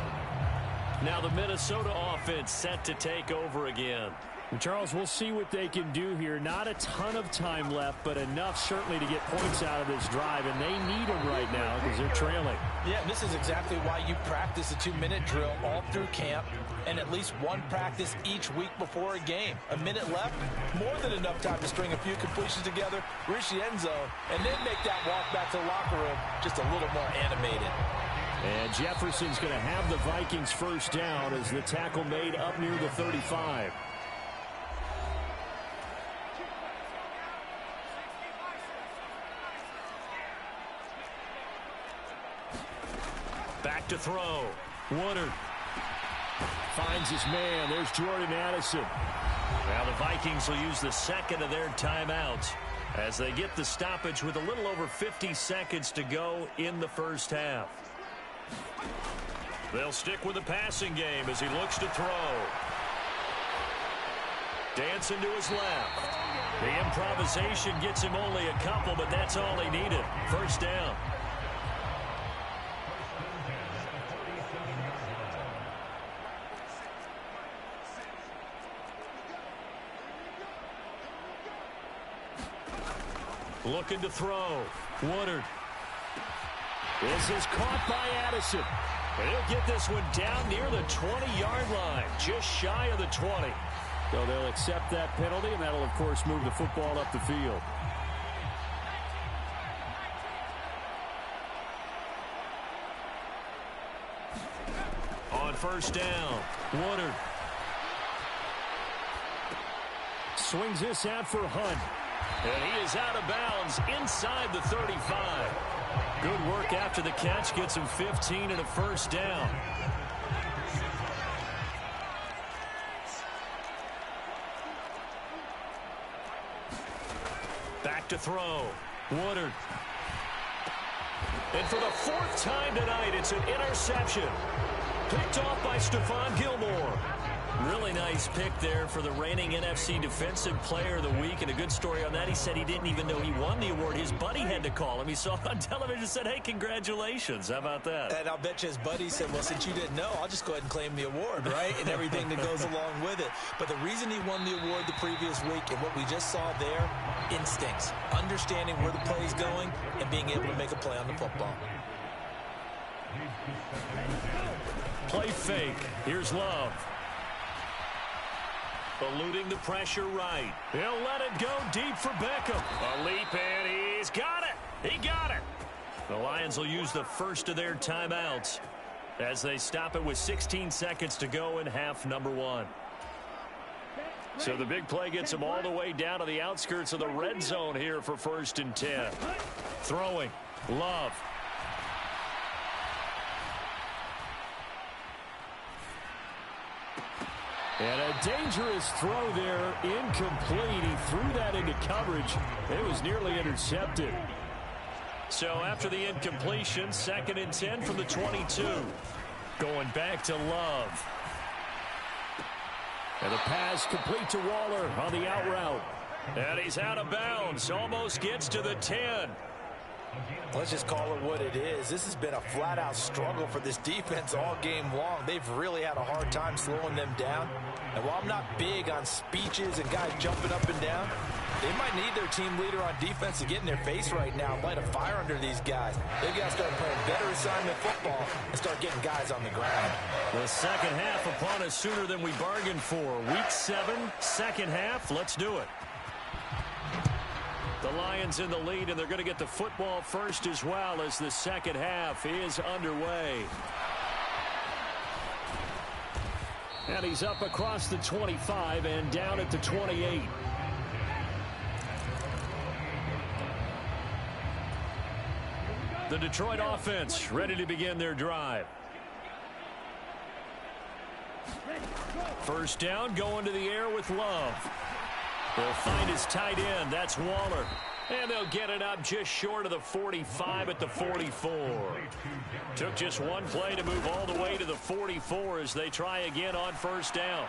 Now the Minnesota offense set to take over again. And Charles, we'll see what they can do here. Not a ton of time left, but enough certainly to get points out of this drive, and they need them right now because they're trailing. Yeah, this is exactly why you practice a 2-minute drill all through camp and at least one practice each week before a game. A minute left, more than enough time to string a few completions together, reach the end zone, and then make that walk back to the locker room just a little more animated. And Jefferson's going to have the Vikings first down as the tackle made up near the 35. Back to throw. Woodard finds his man. There's Jordan Addison. Now the Vikings will use the second of their timeouts as they get the stoppage with a little over 50 seconds to go in the first half. They'll stick with the passing game as he looks to throw. Dancing to his left. The improvisation gets him only a couple, but that's all he needed. First down. Looking to throw. Woodard. This is caught by Addison. And he'll get this one down near the 20-yard line, just shy of the 20. So they'll accept that penalty, and that'll, of course, move the football up the field. On first down, Woodard. Swings this out for Hunt. And he is out of bounds inside the 35. Good work after the catch. Gets him 15 and a first down. Back to throw. Woodard. And for the 4th time tonight, it's an interception. Picked off by Stephon Gilmore. Really nice pick there for the reigning NFC Defensive Player of the Week. And a good story on that. He said he didn't even know he won the award. His buddy had to call him. He saw it on television and said, hey, congratulations. How about that? And I'll bet you his buddy said, well, since you didn't know, I'll just go ahead and claim the award, right? And everything that goes along with it. But the reason he won the award the previous week and what we just saw there, instincts. Understanding where the play is going and being able to make a play on the football. Play fake. Here's Love. Eluding the pressure right. He'll let it go deep for Beckham. A leap, and he's got it. He got it. The Lions will use the first of their timeouts as they stop it with 16 seconds to go in half number 1. So the big play gets them all the way down to the outskirts of the red zone here for 1st and 10. Throwing. Love. And a dangerous throw there, incomplete. He threw that into coverage. It was nearly intercepted. So after the incompletion, 2nd and 10 from the 22. Going back to Love. And the pass complete to Waller on the out route. And he's out of bounds. Almost gets to the 10. Let's just call it what it is. This has been a flat-out struggle for this defense all game long. They've really had a hard time slowing them down. And while I'm not big on speeches and guys jumping up and down, they might need their team leader on defense to get in their face right now and light a fire under these guys. They've got to start playing better assignment football and start getting guys on the ground. The second half upon us sooner than we bargained for. Week 7, second half. Let's do it. The Lions in the lead, and they're going to get the football first as well as the second half is underway. And he's up across the 25 and down at the 28. The Detroit offense ready to begin their drive. First down, going to the air with Love. They'll find his tight end. That's Waller. And they'll get it up just short of the 45 at the 44. Took just one play to move all the way to the 44 as they try again on first down.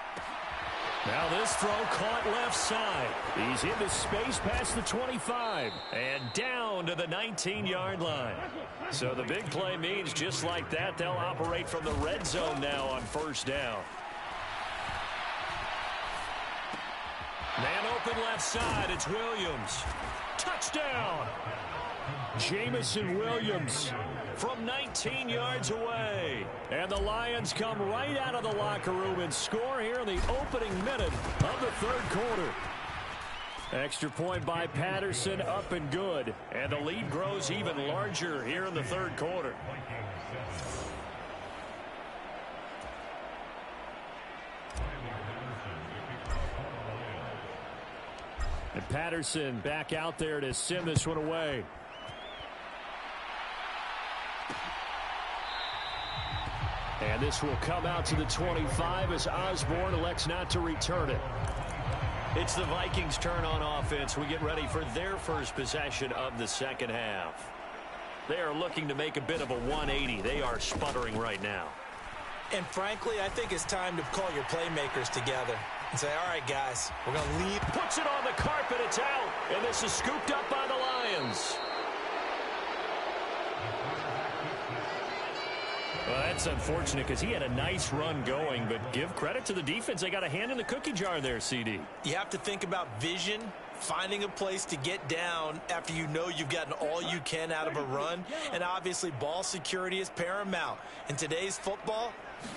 Now this throw caught left side. He's into space past the 25 and down to the 19-yard line. So the big play means just like that, they'll operate from the red zone now on first down. Man open left side. It's Williams. Touchdown. Jamison Williams from 19 yards away. And the Lions come right out of the locker room and score here in the opening minute of the third quarter. Extra point by Patterson, up and good. And the lead grows even larger here in the third quarter. And Patterson back out there to send this one away. And this will come out to the 25 as Osborne elects not to return it. It's the Vikings' turn on offense. We get ready for their first possession of the second half. They are looking to make a bit of a 180. They are sputtering right now. And frankly, I think it's time to call your playmakers together and say, all right, guys, we're going to lead. Puts it on the carpet. It's out. And this is scooped up by the Lions. Well, that's unfortunate because he had a nice run going, but give credit to the defense. They got a hand in the cookie jar there, CD. You have to think about vision, finding a place to get down after you know you've gotten all you can out of a run, and obviously ball security is paramount. In today's football,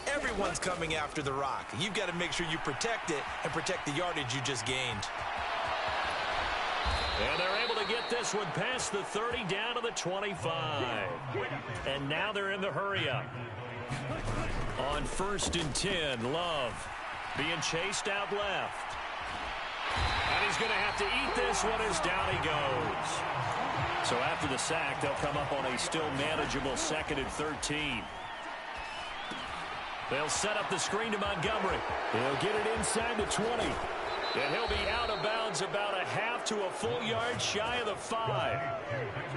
everyone's coming after the rock. You've got to make sure you protect it and protect the yardage you just gained. And they're able to get this one past the 30 down to the 25. And now they're in the hurry-up. On 1st and 10, Love being chased out left. And he's going to have to eat this one as down he goes. So after the sack, they'll come up on a still manageable 2nd and 13. They'll set up the screen to Montgomery. He'll get it inside the 20. And he'll be out of bounds about a half to a full yard shy of the 5.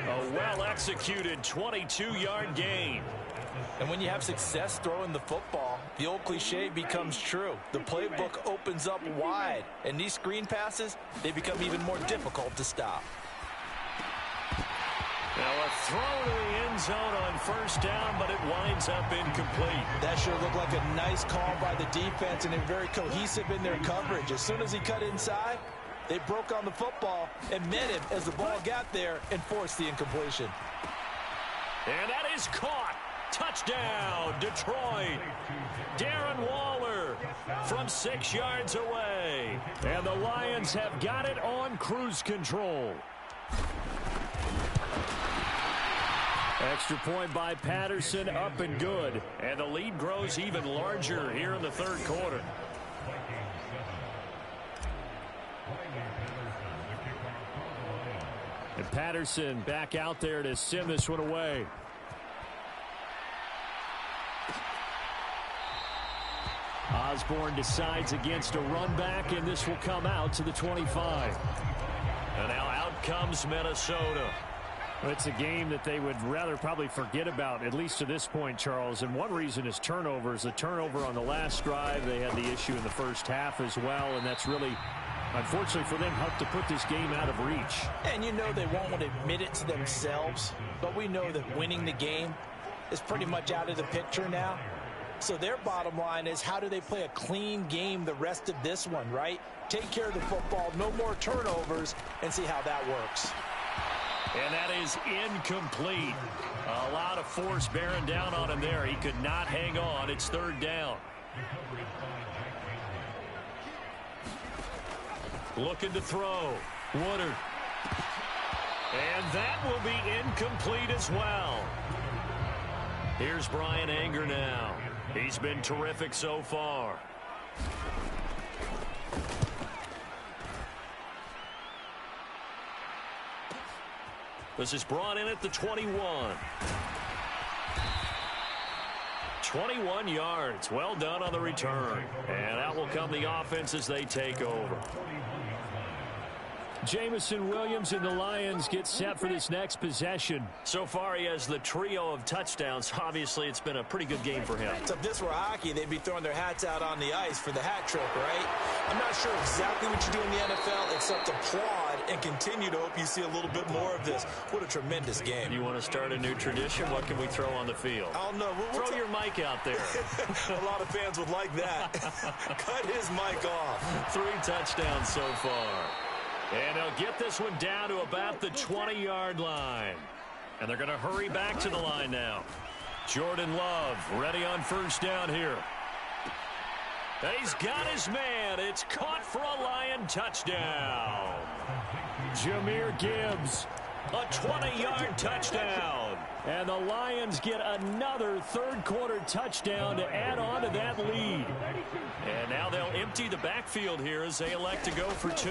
A well-executed 22-yard gain. And when you have success throwing the football, the old cliche becomes true. The playbook opens up wide. And these screen passes, they become even more difficult to stop. Now a throw to the end zone on first down, but it winds up incomplete. That sure looked like a nice call by the defense, and they're very cohesive in their coverage. As soon as he cut inside, they broke on the football and met him as the ball got there and forced the incompletion. And that is caught. Touchdown, Detroit. Darren Waller from 6 yards away. And the Lions have got it on cruise control. Extra point by Patterson, up and good. And the lead grows even larger here in the third quarter. And Patterson back out there to send this one away. Osborne decides against a run back, and this will come out to the 25. And now out comes Minnesota. It's a game that they would rather probably forget about, at least to this point, Charles. And one reason is turnovers. The turnover on the last drive, they had the issue in the first half as well, and that's really, unfortunately for them, helped to put this game out of reach. And you know they won't admit it to themselves, but we know that winning the game is pretty much out of the picture now. So their bottom line is, how do they play a clean game the rest of this one, right? Take care of the football, no more turnovers, and see how that works. And that is incomplete. A lot of force bearing down on him there. He could not hang on. It's third down. Looking to throw. Woodard. And that will be incomplete as well. Here's Brian Anger now. He's been terrific so far. This is brought in at the 21. 21 yards. Well done on the return. And out will come the offense as they take over. Jamison Williams and the Lions get set for this next possession. So far, he has the trio of touchdowns. Obviously, it's been a pretty good game for him. So if this were hockey, they'd be throwing their hats out on the ice for the hat trick, right? I'm not sure exactly what you do in the NFL except applaud and continue to hope you see a little bit more of this. What a tremendous game. You want to start a new tradition? What can we throw on the field? I don't know. Throw your mic out there. A lot of fans would like that. Cut his mic off. 3 touchdowns so far. And they'll get this one down to about the 20-yard line. And they're going to hurry back to the line now. Jordan Love ready on first down here. And he's got his man. It's caught for a Lion touchdown. Jahmyr Gibbs. A 20-yard touchdown. And the Lions get another third-quarter touchdown to add on to that lead. And now they'll empty the backfield here as they elect to go for 2.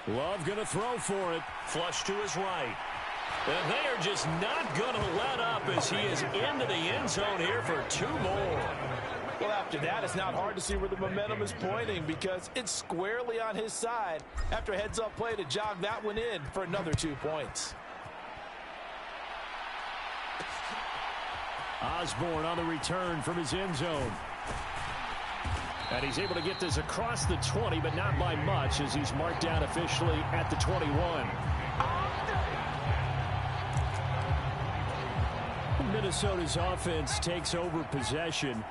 Love going to throw for it. Flush to his right. And they are just not going to let up as he is into the end zone here for 2 more. Well, after that, it's not hard to see where the momentum is pointing because it's squarely on his side after a heads-up play to jog that one in for another 2 points. Osborne on the return from his end zone. And he's able to get this across the 20, but not by much as he's marked down officially at the 21. Minnesota's offense takes over possession.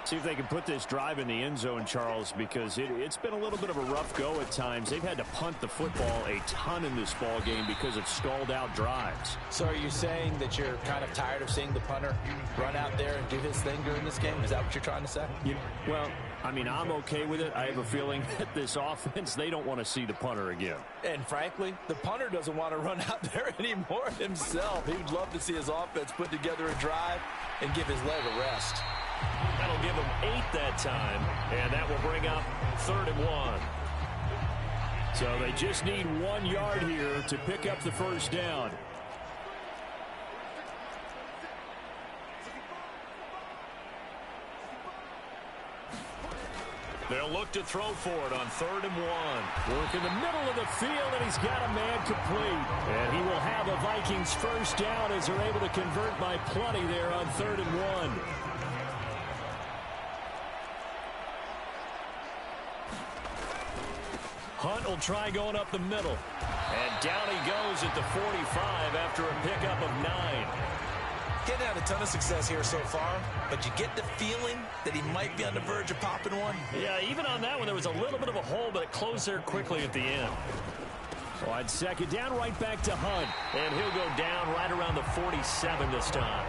See if they can put this drive in the end zone, Charles, because it's been a little bit of a rough go at times. They've had to punt the football a ton in this ball game because of stalled out drives. So are you saying that you're kind of tired of seeing the punter run out there and do his thing during this game? Is that what you're trying to say? Well, I mean, I'm okay with it. I have a feeling that this offense, they don't want to see the punter again. And frankly, the punter doesn't want to run out there anymore himself. He would love to see his offense put together a drive and give his leg a rest. That'll give him 8 that time, and that will bring up 3rd and 1. So they just need 1 yard here to pick up the first down. They'll look to throw for it on 3rd and 1. Work in the middle of the field, and he's got a man complete. And he will have a Vikings first down as they're able to convert by plenty there on 3rd and 1. Hunt will try going up the middle. And down he goes at the 45 after a pickup of 9. Getting had a ton of success here so far, but you get the feeling that he might be on the verge of popping one. Yeah, even on that one, there was a little bit of a hole, but it closed there quickly at the end. So on second down, right back to Hunt. And he'll go down right around the 47 this time.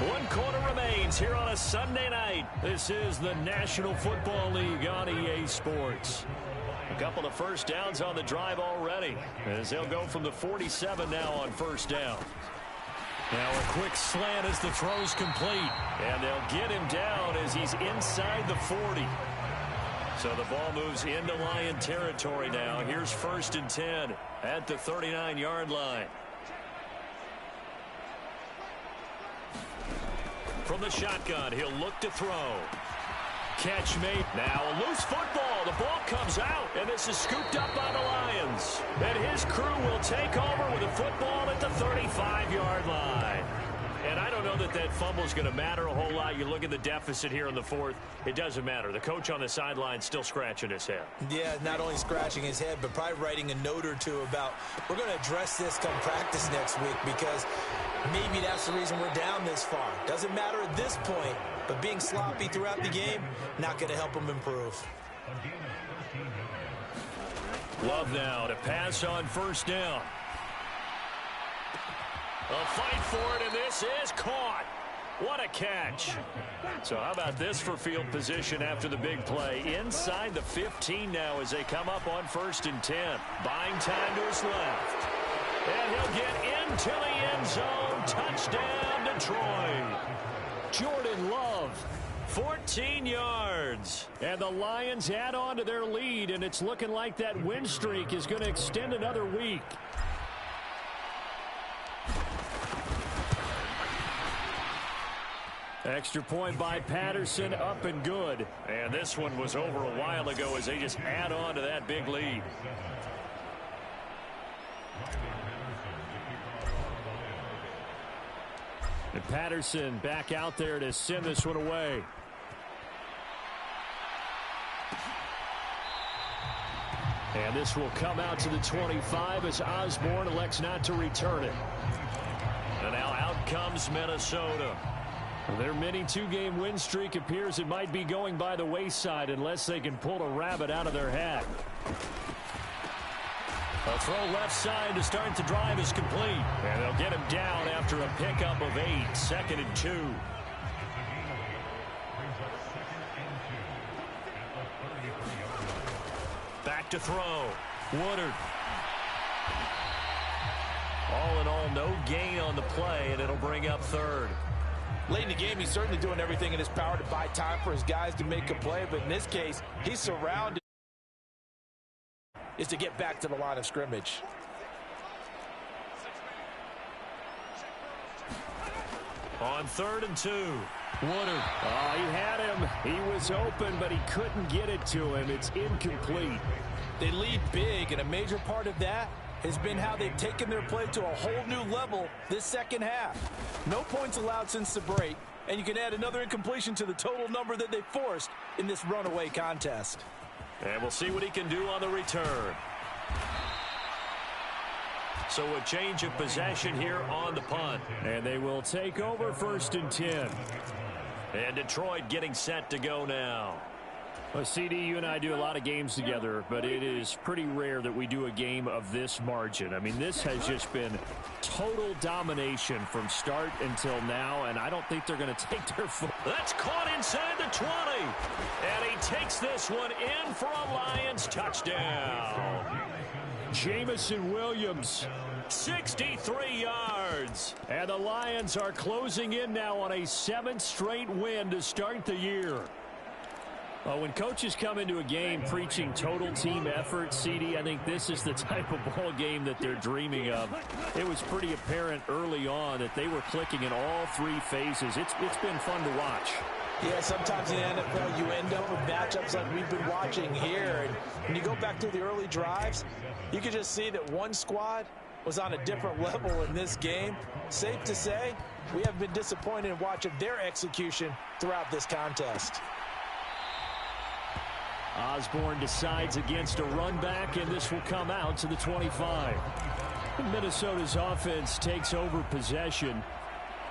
1 quarter remains here on a Sunday night. This is the National Football League on EA Sports. A couple of first downs on the drive already, as they'll go from the 47 now on first down. Now a quick slant as the throw's complete. And they'll get him down as he's inside the 40. So the ball moves into Lion territory now. Here's 1st and 10 at the 39-yard line. From the shotgun, he'll look to throw. Catch made. Now a loose football. The ball comes out, and this is scooped up by the Lions. And his crew will take over with a football at the 35-yard line. And I don't know that that fumble is going to matter a whole lot. You look at the deficit here in the fourth. It doesn't matter. The coach on the sideline still scratching his head. Yeah, not only scratching his head, but probably writing a note or two about we're going to address this come practice next week because maybe that's the reason we're down this far. Doesn't matter at this point, but being sloppy throughout the game, not going to help him improve. Love now to pass on first down. A fight for it, and this is caught. What a catch. So how about this for field position after the big play? Inside the 15 now as they come up on 1st and 10. Buying time to his left. And he'll get into the end zone. Touchdown, Detroit. Jordan Love, 14 yards. And the Lions add on to their lead, and it's looking like that win streak is going to extend another week. Extra point by Patterson, up and good. And this one was over a while ago as they just add on to that big lead. And Patterson back out there to send this one away. And this will come out to the 25 as Osborne elects not to return it. And now out comes Minnesota. Their mini two-game win streak appears it might be going by the wayside unless they can pull a rabbit out of their hat. A throw left side to start the drive is complete. And they'll get him down after a pickup of 8, 2nd and 2. Back to throw. Woodard. All in all, no gain on the play, and it'll bring up 3rd. Late in the game, he's certainly doing everything in his power to buy time for his guys to make a play, but in this case, he's surrounded is to get back to the line of scrimmage. On 3rd and 2. Woodard. Oh, he had him. He was open, but he couldn't get it to him. It's incomplete. They lead big, and a major part of that has been how they've taken their play to a whole new level this second half. No points allowed since the break, and you can add another incompletion to the total number that they forced in this runaway contest. And we'll see what he can do on the return. So a change of possession here on the punt. And they will take over 1st and 10. And Detroit getting set to go now. Well, CD, you and I do a lot of games together, but it is pretty rare that we do a game of this margin. I mean, this has just been total domination from start until now, and I don't think they're going to take their foot. That's caught inside the 20. And he takes this one in for a Lions touchdown. Jamison Williams. 63 yards. And the Lions are closing in now on a 7th straight win to start the year. Well, when coaches come into a game preaching total team effort, CD, I think this is the type of ball game that they're dreaming of. It was pretty apparent early on that they were clicking in all 3 phases. It's been fun to watch. Yeah, sometimes in the NFL you end up with matchups like we've been watching here. And when you go back through the early drives, you can just see that one squad was on a different level in this game. Safe to say, we have been disappointed in watching their execution throughout this contest. Osborne decides against a run back, and this will come out to the 25. Minnesota's offense takes over possession.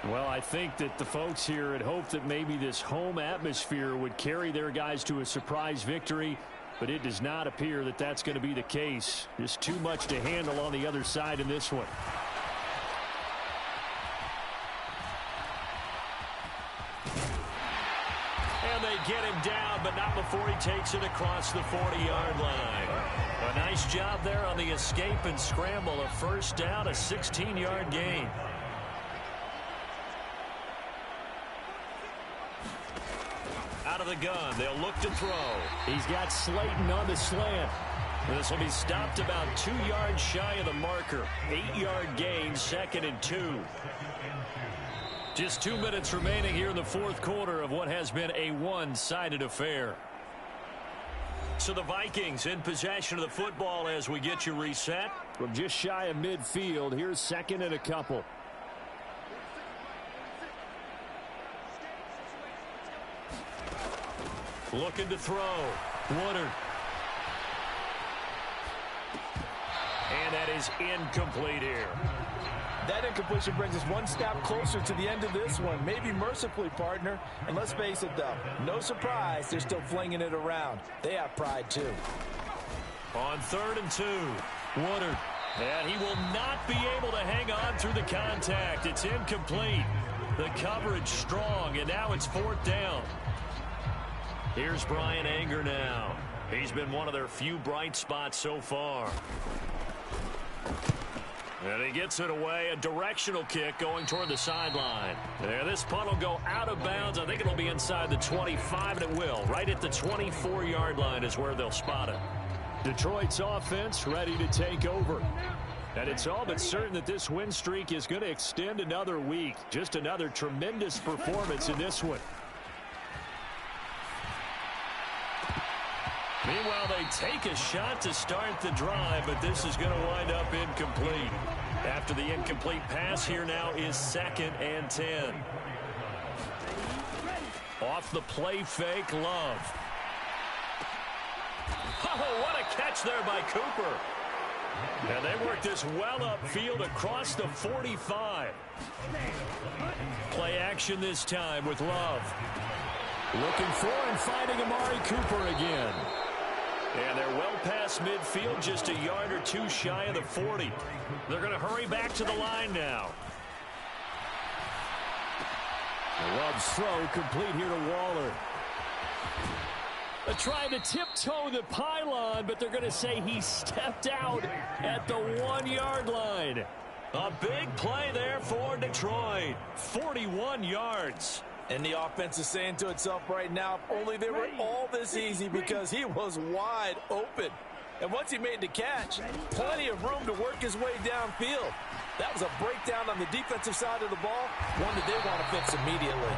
Well, I think that the folks here had hoped that maybe this home atmosphere would carry their guys to a surprise victory, but it does not appear that that's going to be the case. Just too much to handle on the other side in this one. And they get him down, but not before he takes it across the 40-yard line. A nice job there on the escape and scramble. A 1st down, a 16-yard gain. Out of the gun, they'll look to throw. He's got Slayton on the slant. This will be stopped about 2 yards shy of the marker. 8-yard gain, 2nd and 2. Just 2 minutes remaining here in the fourth quarter of what has been a one-sided affair. So the Vikings in possession of the football as we get you reset. From just shy of midfield, here's second and a couple. Looking to throw. Woodard. And that is incomplete here. That incompletion brings us one step closer to the end of this one. Maybe mercifully, partner. And let's face it, though, no surprise, they're still flinging it around. They have pride, too. On 3rd and 2. Woodard. And he will not be able to hang on through the contact. It's incomplete. The coverage strong, and now it's 4th down. Here's Brian Anger now. He's been one of their few bright spots so far. And he gets it away. A directional kick going toward the sideline. And this punt will go out of bounds. I think it'll be inside the 25, and it will. Right at the 24-yard line is where they'll spot it. Detroit's offense ready to take over. And it's all but certain that this win streak is going to extend another week. Just another tremendous performance in this one. Meanwhile, they take a shot to start the drive, but this is going to wind up incomplete. After the incomplete pass, here now is 2nd and 10. Off the play fake, Love. Oh, what a catch there by Cooper. And they work this well upfield across the 45. Play action this time with Love. Looking for and finding Amari Cooper again. And they're well past midfield, just a yard or two shy of the 40. They're going to hurry back to the line now. Love's throw complete here to Waller. Trying to tiptoe the pylon, but they're going to say he stepped out at the 1-yard line. A big play there for Detroit. 41 yards. And the offense is saying to itself right now, if only they were all this easy, because he was wide open. And once he made the catch, plenty of room to work his way downfield. That was a breakdown on the defensive side of the ball, one that they want to fix immediately.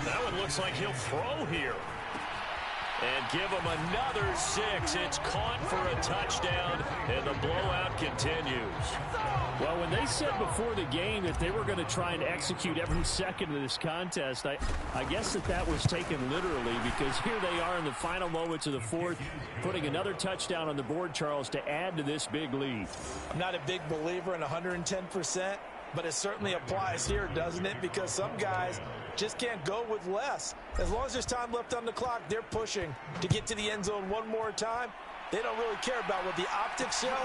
That one looks like he'll throw here. And give him another 6. It's caught for a touchdown, and the blowout continues. Well, when they said before the game that they were going to try and execute every second of this contest, I guess that was taken literally, because here they are in the final moments of the fourth, putting another touchdown on the board, Charles, to add to this big lead. I'm not a big believer in 110%, but it certainly applies here, doesn't it? Because some guys just can't go with less. As long as there's time left on the clock, they're pushing to get to the end zone one more time. They don't really care about what the optics show.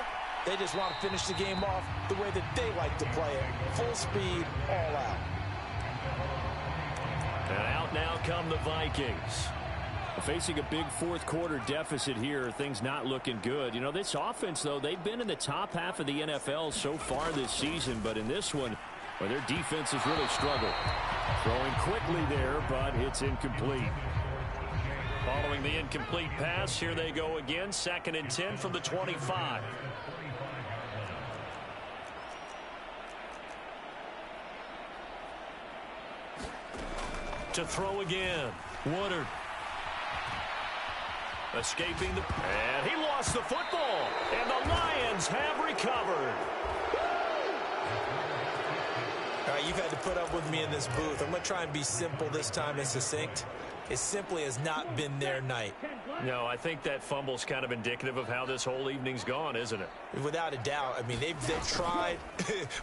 They just want to finish the game off the way that they like to play it. Full speed, all out. And out now come the Vikings. Facing a big fourth quarter deficit here, things not looking good. You know, this offense, though, they've been in the top half of the NFL so far this season, but in this one, well, their defense has really struggled. Throwing quickly there, but it's incomplete. Following the incomplete pass, here they go again. 2nd and 10 from the 25. To throw again. Woodard. Escaping the... And he lost the football. And the Lions have recovered. All right, you've had to put up with me in this booth. I'm going to try and be simple this time and succinct. It simply has not been their night. No, I think that fumble's kind of indicative of how this whole evening's gone, isn't it? Without a doubt. I mean, they've tried,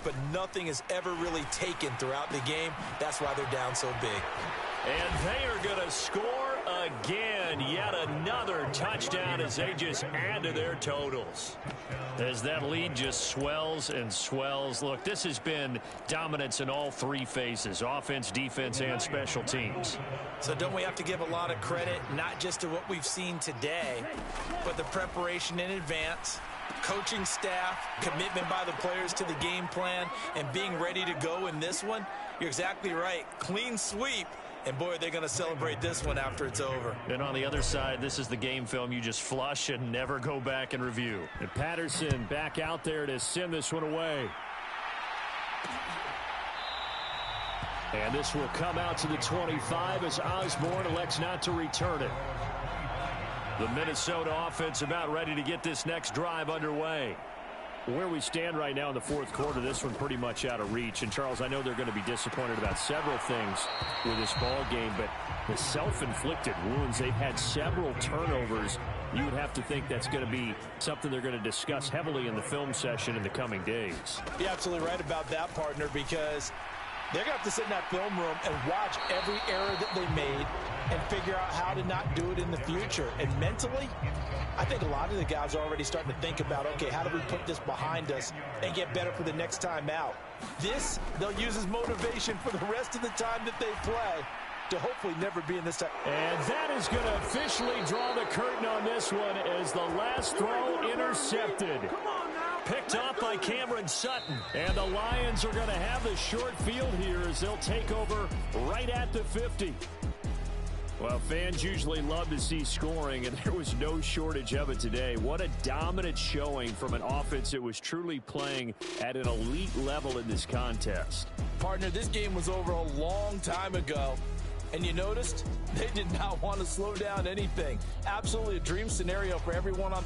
but nothing is ever really taken throughout the game. That's why they're down so big. And they are going to score again. Yet another touchdown as they just add to their totals. As that lead just swells and swells. Look, this has been dominance in all three phases: offense, defense, and special teams. So don't we have to give a lot of credit, not just to what we've seen today, but the preparation in advance, coaching staff, commitment by the players to the game plan, and being ready to go in this one? You're exactly right. Clean sweep. And, boy, they're going to celebrate this one after it's over. And on the other side, this is the game film you just flush and never go back and review. And Patterson back out there to send this one away. And this will come out to the 25 as Osborne elects not to return it. The Minnesota offense about ready to get this next drive underway. Where we stand right now in the fourth quarter, this one pretty much out of reach. And, Charles, I know they're going to be disappointed about several things with this ball game, but the self-inflicted wounds, they've had several turnovers. You would have to think that's going to be something they're going to discuss heavily in the film session in the coming days. You're absolutely right about that, partner, because they're going to have to sit in that film room and watch every error that they made and figure out how to not do it in the future. And mentally, I think a lot of the guys are already starting to think about, okay, how do we put this behind us and get better for the next time out? This, they'll use as motivation for the rest of the time that they play to hopefully never be in this time. And that is going to officially draw the curtain on this one as the last throw intercepted. Picked off by Cameron Sutton. And the Lions are going to have the short field here as they'll take over right at the 50. Well, fans usually love to see scoring, and there was no shortage of it today. What a dominant showing from an offense that was truly playing at an elite level in this contest. Partner, this game was over a long time ago, and you noticed they did not want to slow down anything. Absolutely a dream scenario for everyone on